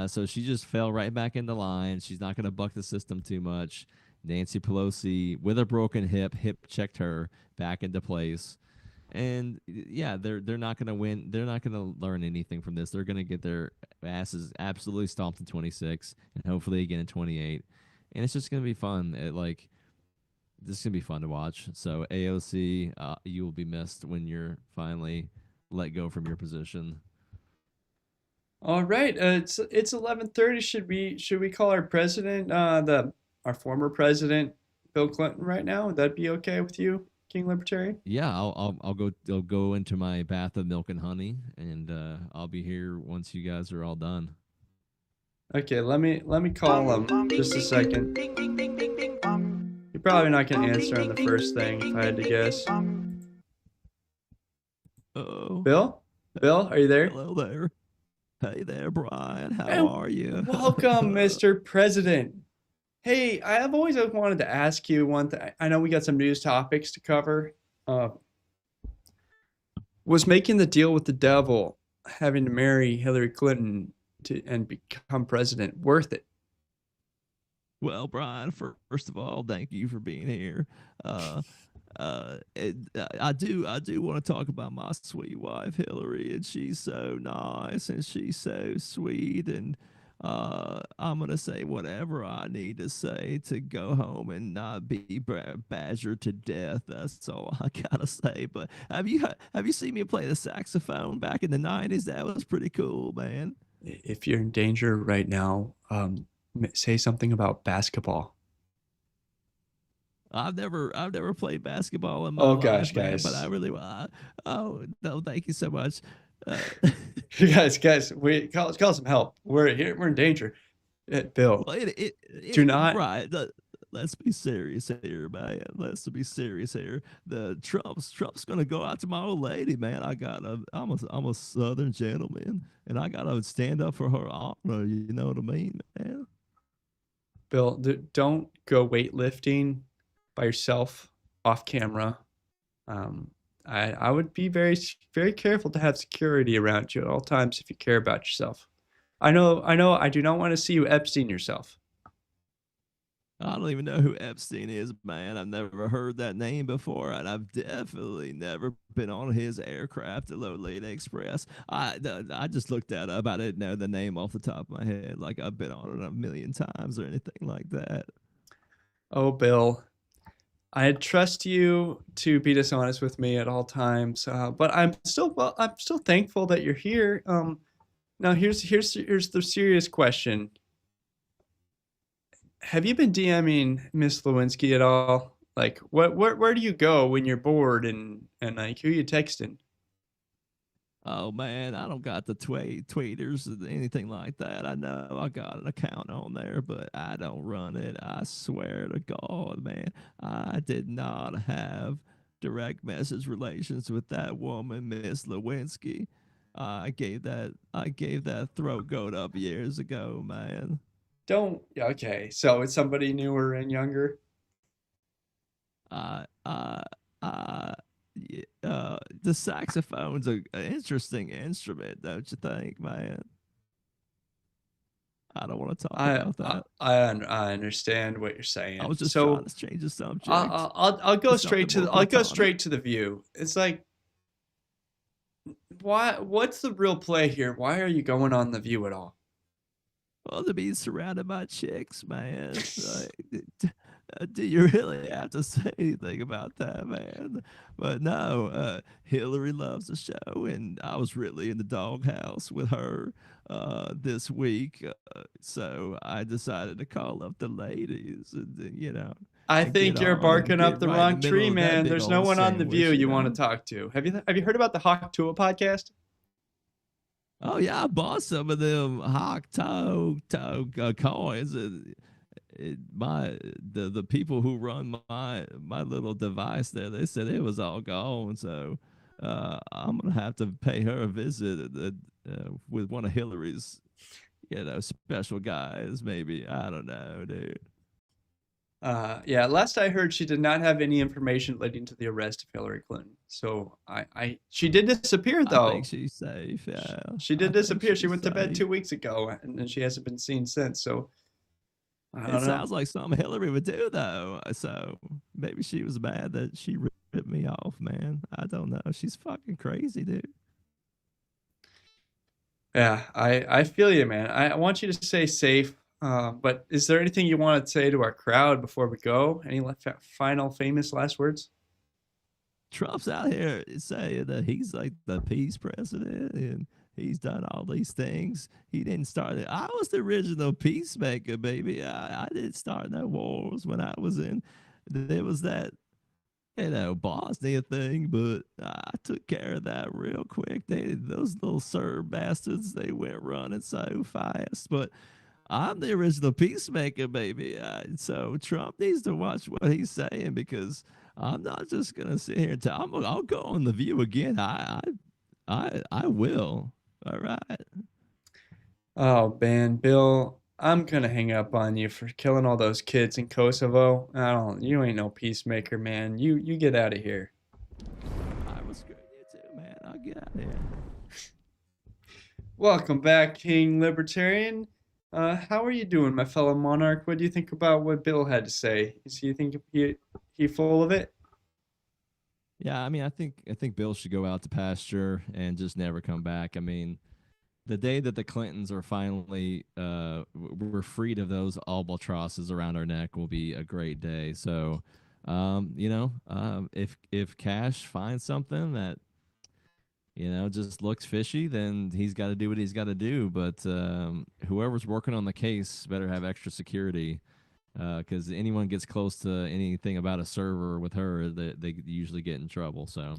So she just fell right back into line. She's not going to buck the system too much. Nancy Pelosi, with a broken hip checked her back into place. And yeah, they're not going to win. They're not going to learn anything from this. They're going to get their asses absolutely stomped in 26 and hopefully again in 28. And it's just going to be fun. This is going to be fun to watch. So AOC, you will be missed when you're finally let go from your position. All right, it's 11:30. Should we call our president, our former president, Bill Clinton, right now? Would that be okay with you, King Libertarian? Yeah, I'll go into my bath of milk and honey, and I'll be here once you guys are all done. Okay, let me call him just a second. You're probably not gonna answer on the first thing, if I had to guess. Oh, Bill, are you there? Hello there. Hey there, Brian. How are you? Welcome, Mr. President. Hey, I have always wanted to ask you one thing. I know we got some news topics to cover. Was making the deal with the devil, having to marry Hillary Clinton and become president, worth it? Well, Brian, first of all, thank you for being here. I do want to talk about my sweet wife Hillary, and she's so nice and she's so sweet, and I'm gonna say whatever I need to say to go home and not be badgered to death. That's all I gotta say. But have you seen me play the saxophone back in the '90s? That was pretty cool, man. If you're in danger right now, say something about basketball. I've never played basketball in my life, gosh, man, guys. but I really want. Oh no, thank you so much. guys, we call some help. We're here. We're in danger. Bill, do not. Right. Let's be serious here, man. Let's be serious here. The Trump's gonna go out to my old lady, man. I'm a Southern gentleman, and I gotta stand up for her honor. You know what I mean, man? Bill, don't go weightlifting by yourself off camera. I would be very, very careful to have security around you at all times if you care about yourself. I know. I do not want to see you Epstein yourself. I don't even know who Epstein is, man. I've never heard that name before, and I've definitely never been on his aircraft, the Lolita Express. I just looked that up. I didn't know the name off the top of my head, like I've been on it a million times or anything like that. Oh, Bill, I trust you to be dishonest with me at all times, but I'm still thankful that you're here. Now here's the serious question. Have you been DMing Miss Lewinsky at all? Like, where do you go when you're bored and like who you texting? Oh man, I don't got the tweeters or anything like that. I know I got an account on there, but I don't run it. I swear to God, man, I did not have direct message relations with that woman, Miss Lewinsky. I gave that throat goat up years ago, man. Okay, so it's somebody newer and younger. The saxophone's an interesting instrument, don't you think, man? I don't want to talk about that. I understand what you're saying. I was just trying to change the subject. I'll go straight to the view. It's like, what's the real play here? Why are you going on the View at all? Well, to be surrounded by chicks, man. Do you really have to say anything about that, man? But no, Hillary loves the show, and I was really in the doghouse with her this week, so I decided to call up the ladies, and I think you're barking up the wrong tree, man. There's no one on the View you want to talk to. Have you heard about the Hawk Tua podcast? Oh yeah, I bought some of them Hawk Toe coins. the people who run my little device there, they said it was all gone. So I'm gonna have to pay her a visit with one of Hillary's, special guys. Maybe, I don't know, dude. Yeah, last I heard, she did not have any information leading to the arrest of Hillary Clinton. So she did disappear, though. I think she's safe. Yeah, she did disappear. She went to bed 2 weeks ago, and then she hasn't been seen since. So I don't know. It sounds like something Hillary would do, though. So maybe she was mad that she ripped me off, man. I don't know. She's fucking crazy, dude. Yeah, I feel you, man. I want you to stay safe. But is there anything you want to say to our crowd before we go? Any final famous last words? Trump's out here saying that he's like the peace president and he's done all these things. He didn't start it. I was the original peacemaker, baby. I didn't start no wars when I was in. There was that, Bosnia thing, but I took care of that real quick. Those little Serb bastards, they went running so fast. But I'm the original peacemaker, baby. So Trump needs to watch what he's saying, because I'm not just gonna sit here and tell. I'll go on The View again. I will. All right. Oh man, Bill, I'm gonna hang up on you for killing all those kids in Kosovo. You ain't no peacemaker, man. You get out of here. I was screwing you too, man. I'll get out of here. Welcome back, King Libertarian. How are you doing, my fellow monarch? What do you think about what Bill had to say? You think he full of it? Yeah, I mean, I think Bill should go out to pasture and just never come back. I mean, the day that the Clintons are finally we're freed of those albatrosses around our neck will be a great day. So, if Cash finds something that just looks fishy, then he's got to do what he's got to do. But whoever's working on the case better have extra security, because anyone gets close to anything about a server with her, they usually get in trouble. So,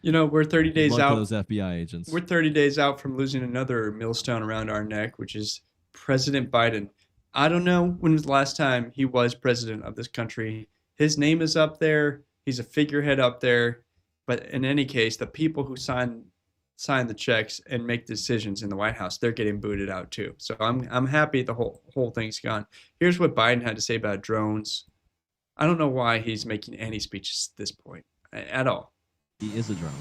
we're 30 days out. Those FBI agents. We're 30 days out from losing another millstone around our neck, which is President Biden. I don't know when was the last time he was president of this country. His name is up there. He's a figurehead up there. But in any case, the people who sign the checks and make decisions in the White House, they're getting booted out too. So I'm happy the whole thing's gone. Here's what Biden had to say about drones. I don't know why he's making any speeches at this point at all. He is a drone.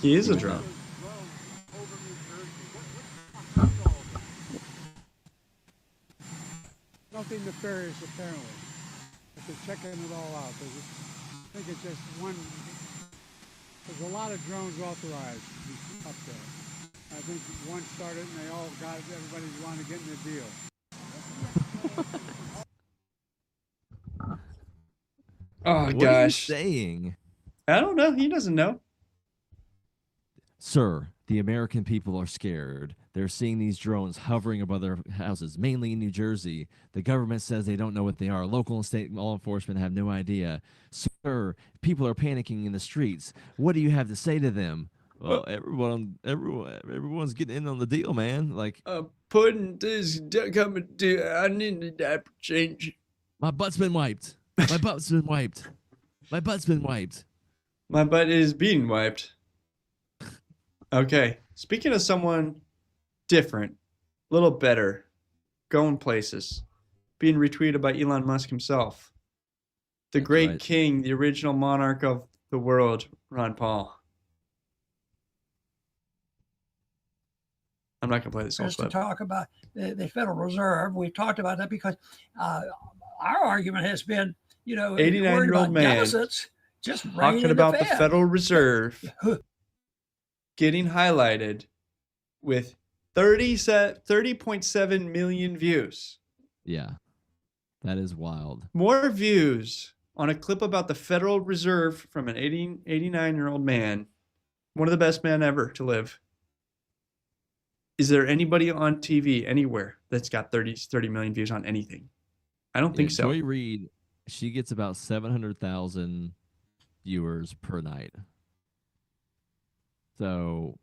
He is a drone. Nothing nefarious, apparently. But they're checking it all out. I think it's just one. There's a lot of drones authorized up there. I think one started and they all got it. Everybody's wanting to get in the deal. Oh, what gosh. Are you saying? I don't know. He doesn't know. Sir, the American people are scared. They're seeing these drones hovering above their houses, mainly in New Jersey. The government says they don't know what they are. Local and state law enforcement have no idea. Sir, people are panicking in the streets. What do you have to say to them? Well, everyone's getting in on the deal, man. Like, Pudding is coming to. I need a diaper change. My butt's been wiped. My butt's been wiped. My butt's been wiped. My butt is being wiped. Okay. Speaking of someone different, a little better, going places, being retweeted by Elon Musk himself. The great king, the original monarch of the world, Ron Paul. I'm not going to play this whole Just to clip. talk about the Federal Reserve. We've talked about that because our argument has been, 89-year-old man deficits, just talking about the Federal Reserve getting highlighted with 30.7 million views. Yeah, that is wild. More views on a clip about the Federal Reserve from an 89-year-old man, one of the best men ever to live. Is there anybody on TV anywhere that's got 30 million views on anything? I don't think so. Joy Reid, she gets about 700,000 viewers per night. So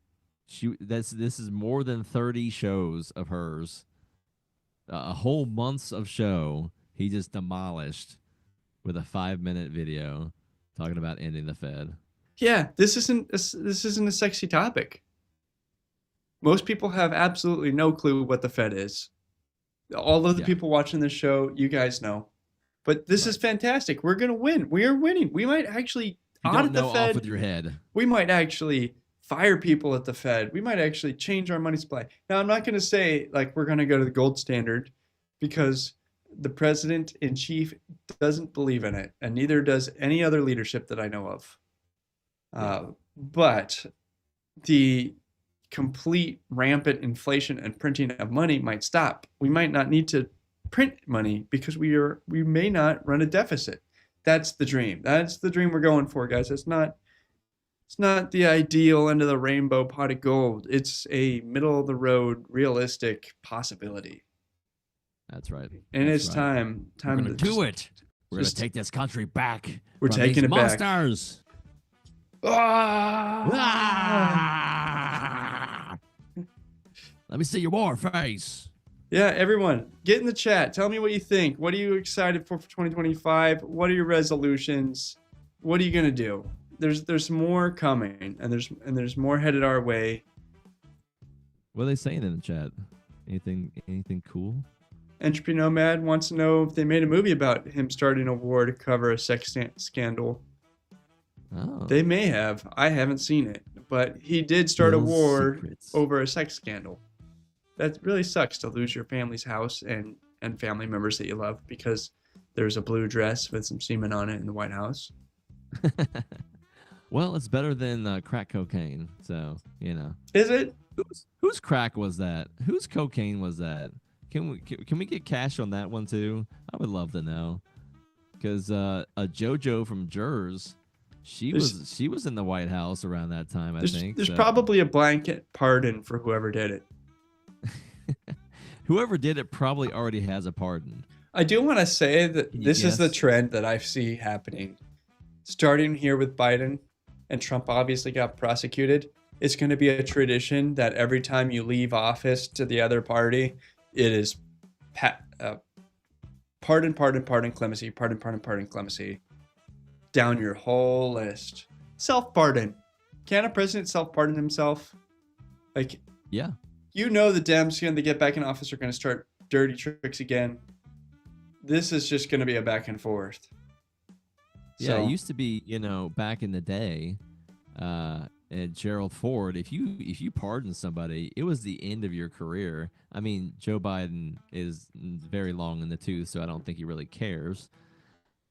this is more than 30 shows of hers, a whole month's of show. he just demolished with a 5-minute video talking about ending the Fed. Yeah, this isn't a sexy topic. Most people have absolutely no clue what the Fed is. All of the people watching this show, you guys know. But this is fantastic. We're going to win. We are winning. We might actually audit the Fed. Off with your head. We might actually fire people at the Fed. We might actually change our money supply. Now, I'm not going to say like we're going to go to the gold standard because the president in chief doesn't believe in it, and neither does any other leadership that I know of. But the complete rampant inflation and printing of money might stop. We might not need to print money because we may not run a deficit. That's the dream. That's the dream we're going for, guys. It's not the ideal end of the rainbow pot of gold. It's a middle of the road, realistic possibility. That's right. And That's it's right. time We're gonna to do it. We're gonna take this country back. We're from taking these it back. monsters. Let me see your war face. Yeah, everyone, get in the chat. Tell me what you think. What are you excited for 2025? What are your resolutions? What are you gonna do? There's more coming, and there's more headed our way. What are they saying in the chat? Anything cool? Entropy Nomad wants to know if they made a movie about him starting a war to cover a sex scandal. Oh. They may have. I haven't seen it, but he did start a Bill's war Secrets. over a sex scandal. That really sucks to lose your family's house and family members that you love because there's a blue dress with some semen on it in the White House. Well, it's better than crack cocaine, so you know. Is it? Whose crack was that? Whose cocaine was that? Can we get cash on that one too? I would love to know. Because a JoJo from Jers, she was in the White House around that time. I think there's probably a blanket pardon for whoever did it. Whoever did it probably already has a pardon. I do want to say that this is the guess? trend that I see happening. Starting here with Biden, and Trump obviously got prosecuted. It's going to be a tradition that every time you leave office to the other party, it is pardon, clemency, pardon, clemency. Down your whole list. Self-pardon. Can a president self-pardon himself? Like, yeah. You know the Dems, when they get back in office, are going to start dirty tricks again. This is just going to be a back and forth. Yeah, So- it used to be, back in the day, at Gerald Ford, if you pardon somebody, it was the end of your career. I mean, Joe Biden is very long in the tooth, so I don't think he really cares.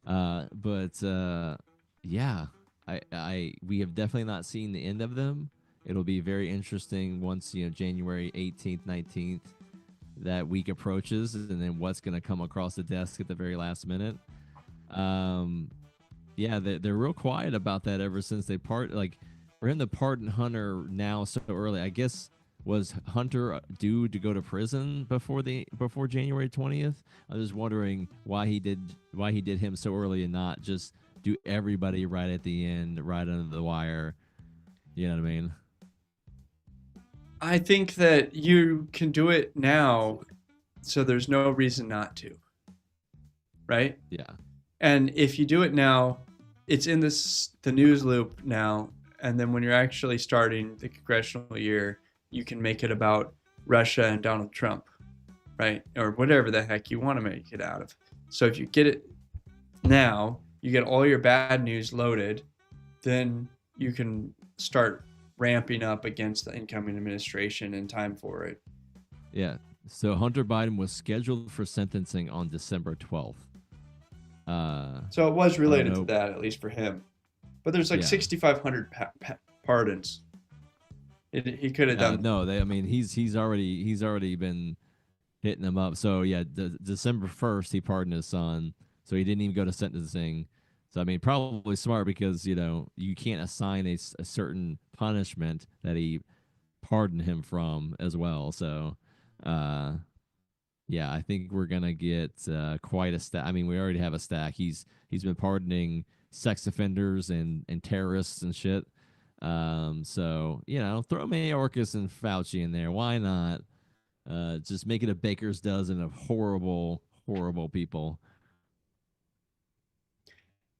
But yeah, we have definitely not seen the end of them. It'll be very interesting once January 18th, 19th, that week approaches, and then what's going to come across the desk at the very last minute. Yeah, they're real quiet about that ever since they for him to pardon Hunter now so early. I guess was Hunter due to go to prison before January 20th? I was just wondering why he did him so early and not just do everybody right at the end, right under the wire. You know what I mean? I think that you can do it now, so there's no reason not to. Right? Yeah. And if you do it now, it's in the news loop now, and then when you're actually starting the congressional year, you can make it about Russia and Donald Trump, right? Or whatever the heck you want to make it out of. So if you get it now, you get all your bad news loaded, then you can start ramping up against the incoming administration in time for it. Yeah. So Hunter Biden was scheduled for sentencing on December 12th. So it was related to that, at least for him. But there's like Yeah. 6,500 pardons. He could have done. No, he's already been hitting them up. So yeah, December 1st he pardoned his son, so he didn't even go to sentencing. So probably smart because you can't assign a certain punishment that he pardoned him from as well. So yeah, I think we're gonna get quite a stack. We already have a stack. He's been pardoning sex offenders and terrorists and shit. So throw Mayorkas and Fauci in there. Why not? Just make it a baker's dozen of horrible people.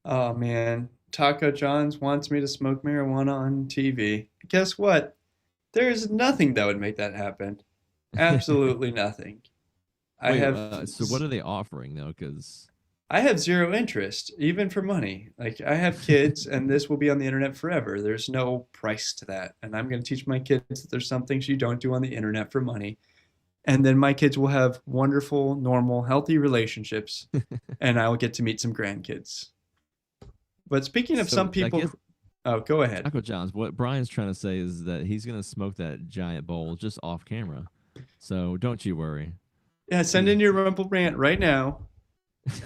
Oh man, Taco John's wants me to smoke marijuana on TV. Guess what? There's nothing that would make that happen. Absolutely nothing. I Wait, have so what are they offering though? Because I have zero interest, even for money. Like I have kids, and this will be on the internet forever. There's no price to that, and I'm going to teach my kids that there's some things you don't do on the internet for money, and then my kids will have wonderful, normal, healthy relationships, and I will get to meet some grandkids. But speaking of So, some I people, guess- oh, go ahead. Taco John's, what Brian's trying to say is that he's gonna smoke that giant bowl just off camera. So don't you worry. Yeah, send in your Rumble rant right now,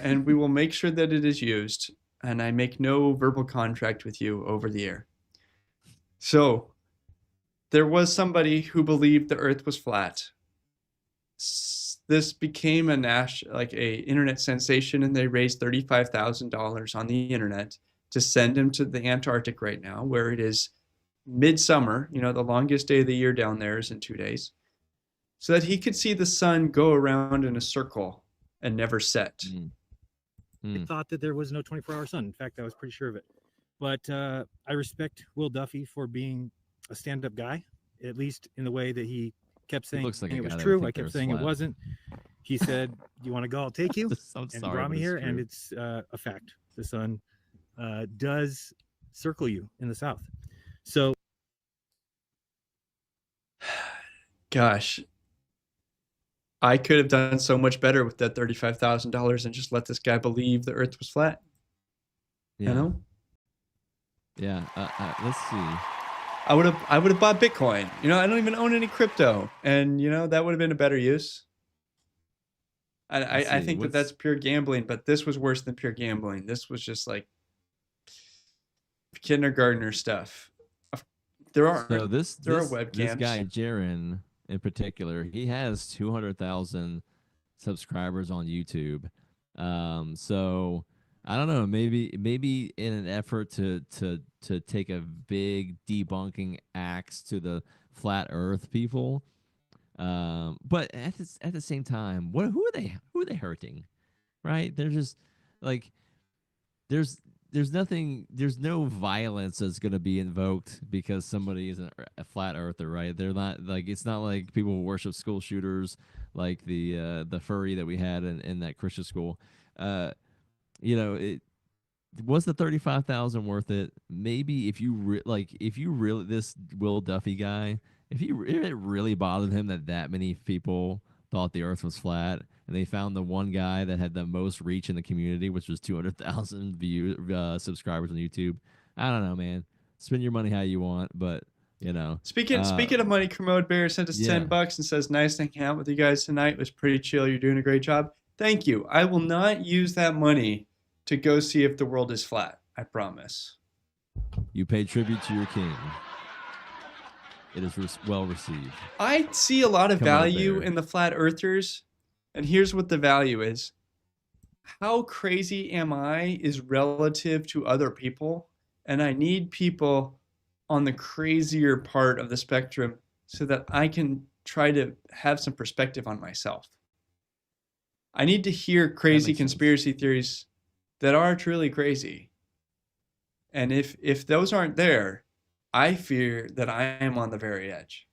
and we will make sure that it is used. And I make no verbal contract with you over the air. So, there was somebody who believed the Earth was flat. This became like a internet sensation, and they raised $35,000 on the internet to send him to the Antarctic right now, where it is midsummer. You know, the longest day of the year down there is in 2 days, so that he could see the sun go around in a circle and never set. I thought that there was no 24-hour sun. In fact, I was pretty sure of it. But I respect Will Duffy for being a stand-up guy, at least in the way that he kept saying looks like a it guy was that would true. think I the kept Earth's saying it flat. wasn't. He said, "You want to go? I'll take you." I'm And sorry, brought but me it's here, and true. it's a fact. The sun does circle you in the south. So, Gosh, I could have done so much better with that $35,000 and just let this guy believe the Earth was flat. Yeah. You know, Yeah. Let's see. I would have bought Bitcoin. You know, I don't even own any crypto, and you know that would have been a better use. I see, think that that's pure gambling, but this was worse than pure gambling. This was just like kindergartner stuff. There are So this webcams. this guy Jaron in particular, he has 200,000 subscribers on YouTube. So I don't know, maybe in an effort to take a big debunking axe to the flat Earth people. But at the same time, who are they hurting? Right? They're just like there's no violence that's going to be invoked because somebody isn't a flat earther, right? They're not like, it's not like people who worship school shooters like the furry that we had in that Christian school. You know, it was the 35,000 worth it. Maybe if you if you really, this Will Duffy guy, if it really bothered him that many people thought the earth was flat, and they found the one guy that had the most reach in the community, which was 200,000 subscribers on YouTube. I don't know, man. Spend your money how you want, but you know. Speaking of money, Kermode Bear sent us yeah. $10 and says, "Nice to hang out with you guys tonight. It was pretty chill. You're doing a great job. Thank you. I will not use that money to go see if the world is flat. I promise." You pay tribute to your king. It is well received. I see a lot of Come on, value Bear. in the flat earthers, and here's what the value is. How crazy am I is relative to other people, and I need people on the crazier part of the spectrum so that I can try to have some perspective on myself. I need to hear crazy conspiracy theories that are truly crazy. And if those aren't there, I fear that I am on the very edge.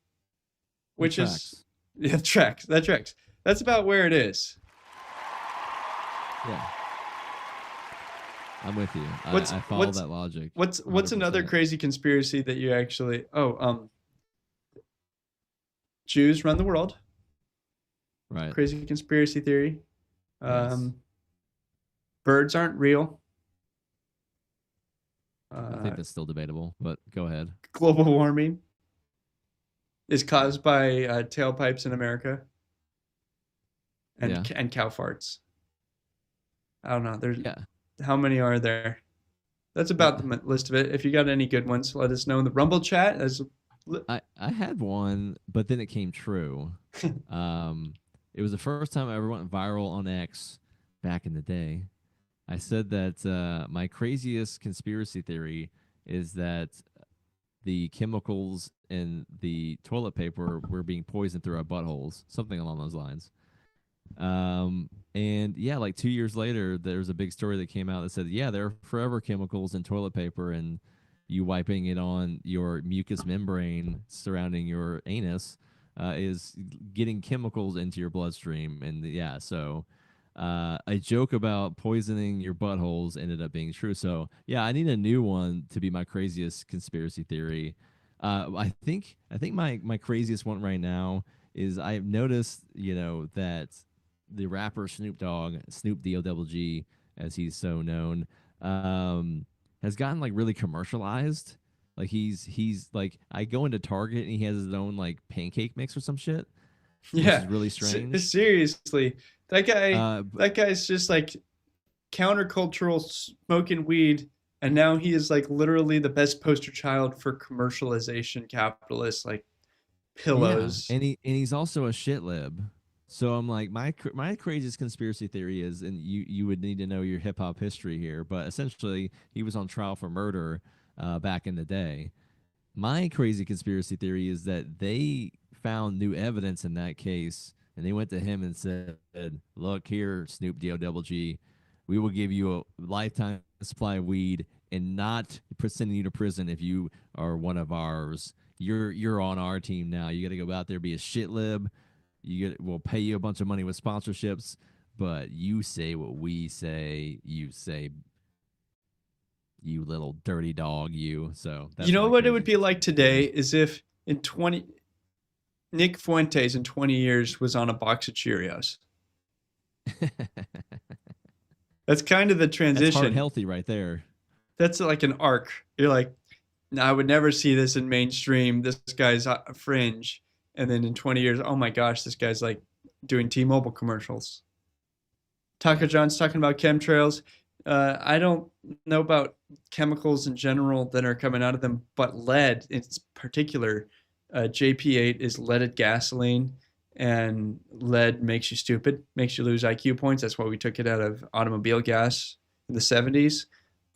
Which is, yeah, that tracks. That's about where it is. Yeah. I'm with you. I follow that logic. What's another 100%. crazy conspiracy that you actually, Jews run the world. Right. Crazy conspiracy theory. Yes. Birds aren't real. I think that's still debatable, but go ahead. Global warming is caused by tailpipes in America and cow farts. I don't know. There's how many are there? That's about the list of it. If you got any good ones, let us know in the Rumble chat. I had one, but then it came true. It was the first time I ever went viral on X back in the day. I said that my craziest conspiracy theory is that the chemicals in the toilet paper were being poisoned through our buttholes, something along those lines. And yeah, like 2 years later, there was a big story that came out that said, yeah, there are forever chemicals in toilet paper, and you wiping it on your mucous membrane surrounding your anus is getting chemicals into your bloodstream. And yeah, so a joke about poisoning your buttholes ended up being true. So yeah, I need a new one to be my craziest conspiracy theory. I think my craziest one right now is I've noticed, that the rapper Snoop Dogg, Snoop D-O-double-G, as he's so known, has gotten like really commercialized. Like he's like, I go into Target and he has his own like pancake mix or some shit. Yeah, which is really strange. Seriously, that guy, but- that guy's just like countercultural, smoking weed, and now he is like literally the best poster child for commercialization capitalists, like pillows. Yeah. And he's also a shit lib. So I'm like, my craziest conspiracy theory is, and you would need to know your hip hop history here, but essentially he was on trial for murder back in the day. My crazy conspiracy theory is that they found new evidence in that case, and they went to him and said, "Look here, Snoop D-O-double-G, we will give you a lifetime supply of weed and not sending you to prison if you are one of ours. You're on our team now. You got to go out there, be a shit lib. We'll pay you a bunch of money with sponsorships, but you say what we say. You say, you little dirty dog, you." So that's You know my what it crazy would be like today is if Nick Fuentes in 20 years was on a box of Cheerios. That's kind of the transition. That's heart healthy right there. That's like an arc. You're like, no, I would never see this in mainstream. This guy's fringe. And then in 20 years, oh my gosh, this guy's like doing T-Mobile commercials. Taco John's talking about chemtrails. I don't know about chemicals in general that are coming out of them, but lead in particular. JP8 is leaded gasoline, and lead makes you stupid, makes you lose IQ points. That's why we took it out of automobile gas in the 70s.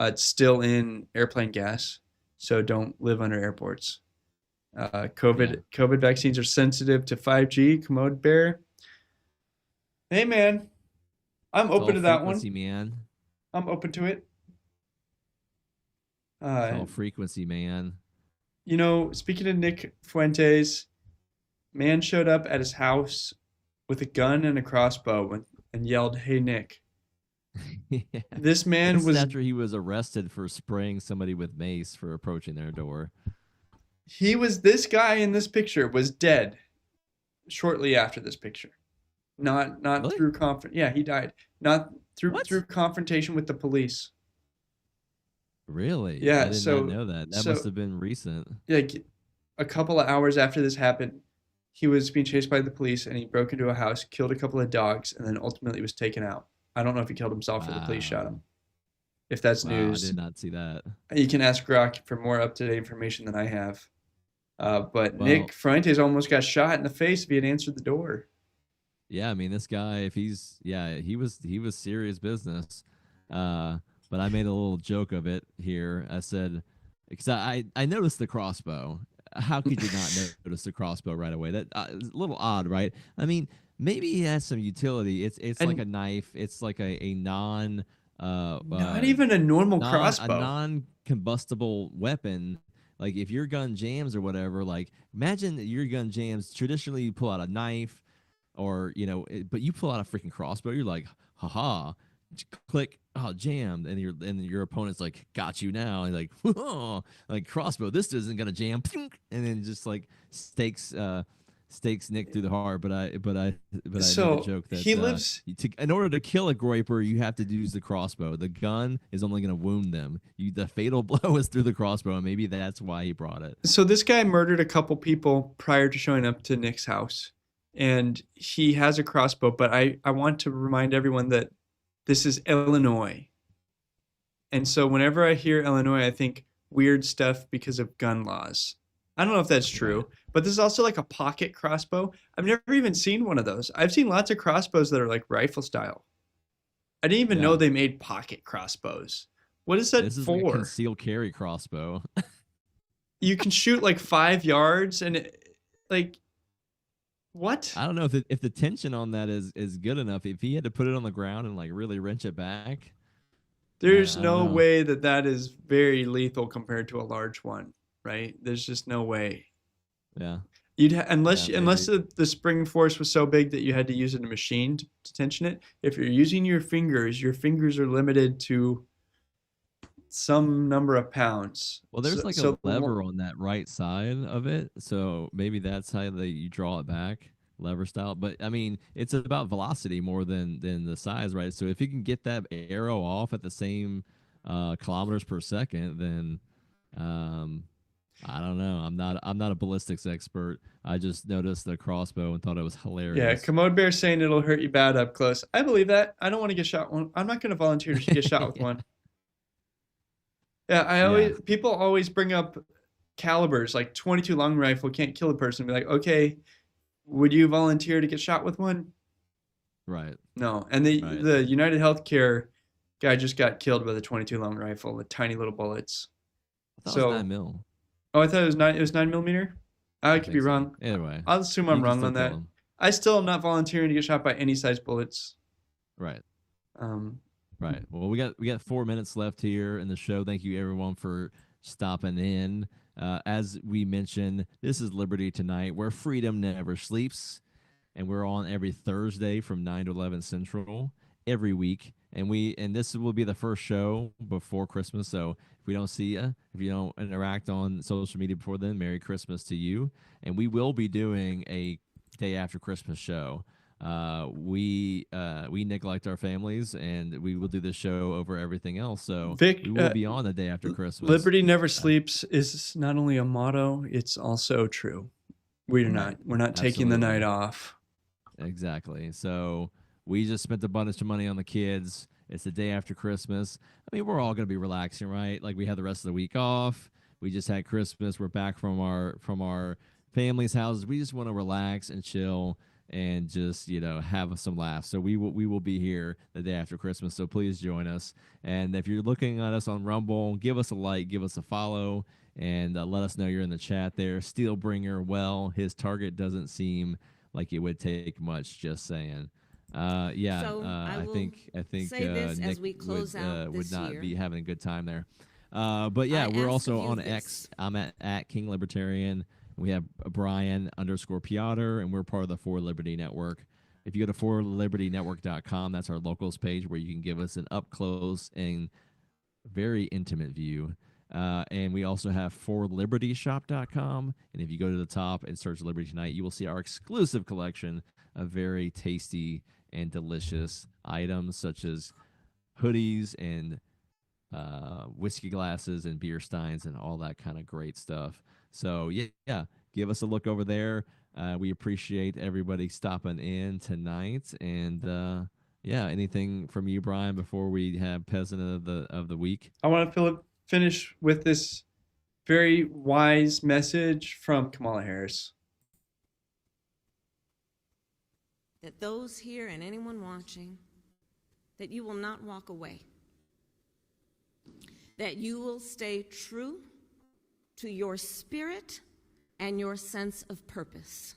It's still in airplane gas, so don't live under airports. COVID vaccines are sensitive to 5G. Commode Bear. Hey man, I'm open to that one. Man. I'm open to it. It's all frequency, man. You know, speaking of Nick Fuentes, man showed up at his house with a gun and a crossbow and yelled, "Hey Nick." Yeah. This man This is was after he was arrested for spraying somebody with mace for approaching their door. this guy in this picture was dead shortly after this picture. Not Really? through yeah, he died. Not through confrontation with the police. Really? Yeah, I did so- not know that. That so- must have been recent. Like a couple of hours after this happened, he was being chased by the police and he broke into a house, killed a couple of dogs, and then ultimately was taken out. I don't know if he killed himself or the police shot him. If that's Wow, news, I did not see that. you can ask Grok for more up-to-date information than I have. But Well- Nick Fuentes almost got shot in the face if he had answered the door. Yeah, I mean, this guy, if he's, yeah, he was serious business. But I made a little joke of it here. I said, because I noticed the crossbow. How could you not notice the crossbow right away? That is a little odd, right? I mean, maybe he has some utility. It's like a knife. It's like a non Not even a normal crossbow. A non-combustible weapon. Like if your gun jams or whatever, like imagine that your gun jams. Traditionally, you pull out a knife, or but you pull out a freaking crossbow. You're like, haha, click, oh, jammed, and your opponent's like, got you now, and like, whoa, like crossbow, this isn't gonna jam, and then just like stakes Nick through the heart. But I So, made a joke that he lives- in order to kill a groiper, you have to use the crossbow. The gun is only gonna wound them. The fatal blow is through the crossbow, and maybe that's why he brought it. So this guy murdered a couple people prior to showing up to Nick's house, and he has a crossbow. But I want to remind everyone that this is Illinois. And so whenever I hear Illinois, I think weird stuff because of gun laws. I don't know if that's true, but this is also like a pocket crossbow. I've never even seen one of those. I've seen lots of crossbows that are like rifle style. I didn't even know they made pocket crossbows. What is that This is for? like a concealed carry crossbow. You can shoot like 5 yards, and like What? I don't know if the tension on that is good enough. If he had to put it on the ground and like really wrench it back, There's I don't no know. way that is very lethal compared to a large one, right? There's just no way. Yeah. Unless Yeah, unless maybe. the spring force was so big that you had to use a machine to tension it. If you're using your fingers are limited to some number of pounds. Well, there's So, like so a lever on that right side of it, so maybe that's how you draw it back, lever style. But I mean, it's about velocity more than the size, right? So if you can get that arrow off at the same kilometers per second, then I don't know. I'm not a ballistics expert. I just noticed the crossbow and thought it was yeah, hilarious. Commode Bear saying it'll hurt you bad up close. I believe that. I don't want to get shot one. I'm not going to volunteer to get shot with Yeah. one. Yeah, people always bring up calibers like 22 long rifle can't kill a person. Be like, okay, would you volunteer to get shot with one? Right. No. And the United Healthcare guy just got killed with a 22 long rifle with tiny little bullets. I thought it was 9 mil. Oh, I thought it was 9 millimeter. I could be think so. wrong. Anyway, I'll assume you I'm can wrong still on kill that. him. I still am not volunteering to get shot by any size bullets. Right. Um, Right. Well, we got 4 minutes left here in the show. Thank you everyone for stopping in. As we mentioned, this is Liberty Tonight, where freedom never sleeps, and we're on every Thursday from 9 to 11 Central every week. And this will be the first show before Christmas. So if we don't see you, if you don't interact on social media before then, Merry Christmas to you. And we will be doing a day after Christmas show. We neglect our families, and we will do this show over everything else. So Vic, we will be on the day after Christmas. Liberty never sleeps is not only a motto, it's also true. We're not taking the night off. Exactly. So we just spent a bunch of money on the kids. It's the day after Christmas. I mean, we're all going to be relaxing, right? Like we had the rest of the week off. We just had Christmas. We're back from our families' houses. We just want to relax and chill and just have some laughs. So we will be here the day after Christmas. So please join us. And if you're looking at us on Rumble, give us a like, give us a follow, and let us know you're in the chat there. Steelbringer, well, his target doesn't seem like it would take much. Just saying. I think say this Nick as we close out would this not year. be having a good time there. But yeah, we're ask also of you on this. X. I'm at King Libertarian. We have Brian_Piotr, and we're part of the For Liberty Network. If you go to forlibertynetwork.com, that's our locals page where you can give us an up close and very intimate view. And we also have forlibertyshop.com. And if you go to the top and search Liberty Tonight, you will see our exclusive collection of very tasty and delicious items such as hoodies and whiskey glasses and beer steins and all that kind of great stuff. So yeah, give us a look over there. We appreciate everybody stopping in tonight. And anything from you, Brian, before we have peasant of the week? I want to finish with this very wise message from Kamala Harris. That those here and anyone watching, that you will not walk away. That you will stay true to your spirit and your sense of purpose.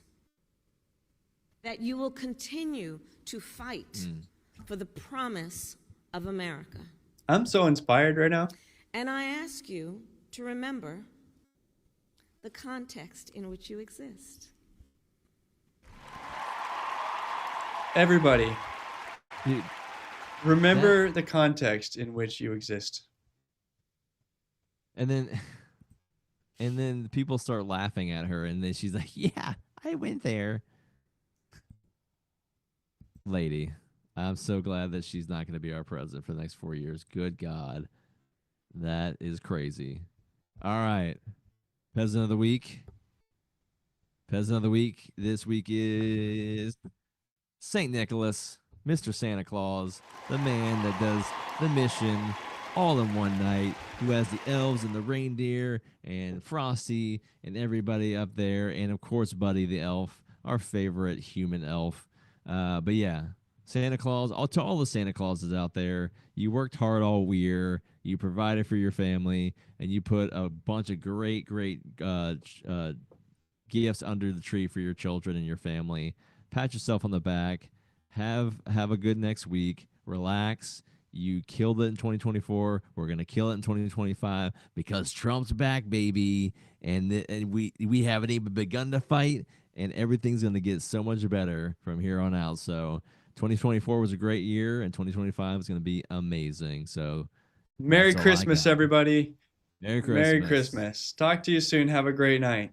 That you will continue to fight for the promise of America. I'm so inspired right now. And I ask you to remember the context in which you exist. Everybody, Dude, remember the context in which you exist. And then people start laughing at her, and then she's like, "Yeah, I went there." Lady, I'm so glad that she's not going to be our president for the next 4 years. Good God, that is crazy. All right, Peasant of the Week. Peasant of the Week this week is St. Nicholas, Mr. Santa Claus, the man that does the mission all in one night, who has the elves and the reindeer and Frosty and everybody up there, and of course Buddy the elf, our favorite human elf. But yeah, Santa Claus, to all the Santa Clauses out there, you worked hard all year, you provided for your family, and you put a bunch of great gifts under the tree for your children and your family. Pat yourself on the back. Have a good next week. Relax. You killed it in 2024. We're gonna kill it in 2025 because Trump's back, baby, and we haven't even begun to fight, and everything's gonna get so much better from here on out. So 2024 was a great year, and 2025 is gonna be amazing. So Merry that's all I Christmas, got. everybody. Merry Christmas. Merry Christmas. Talk to you soon. Have a great night.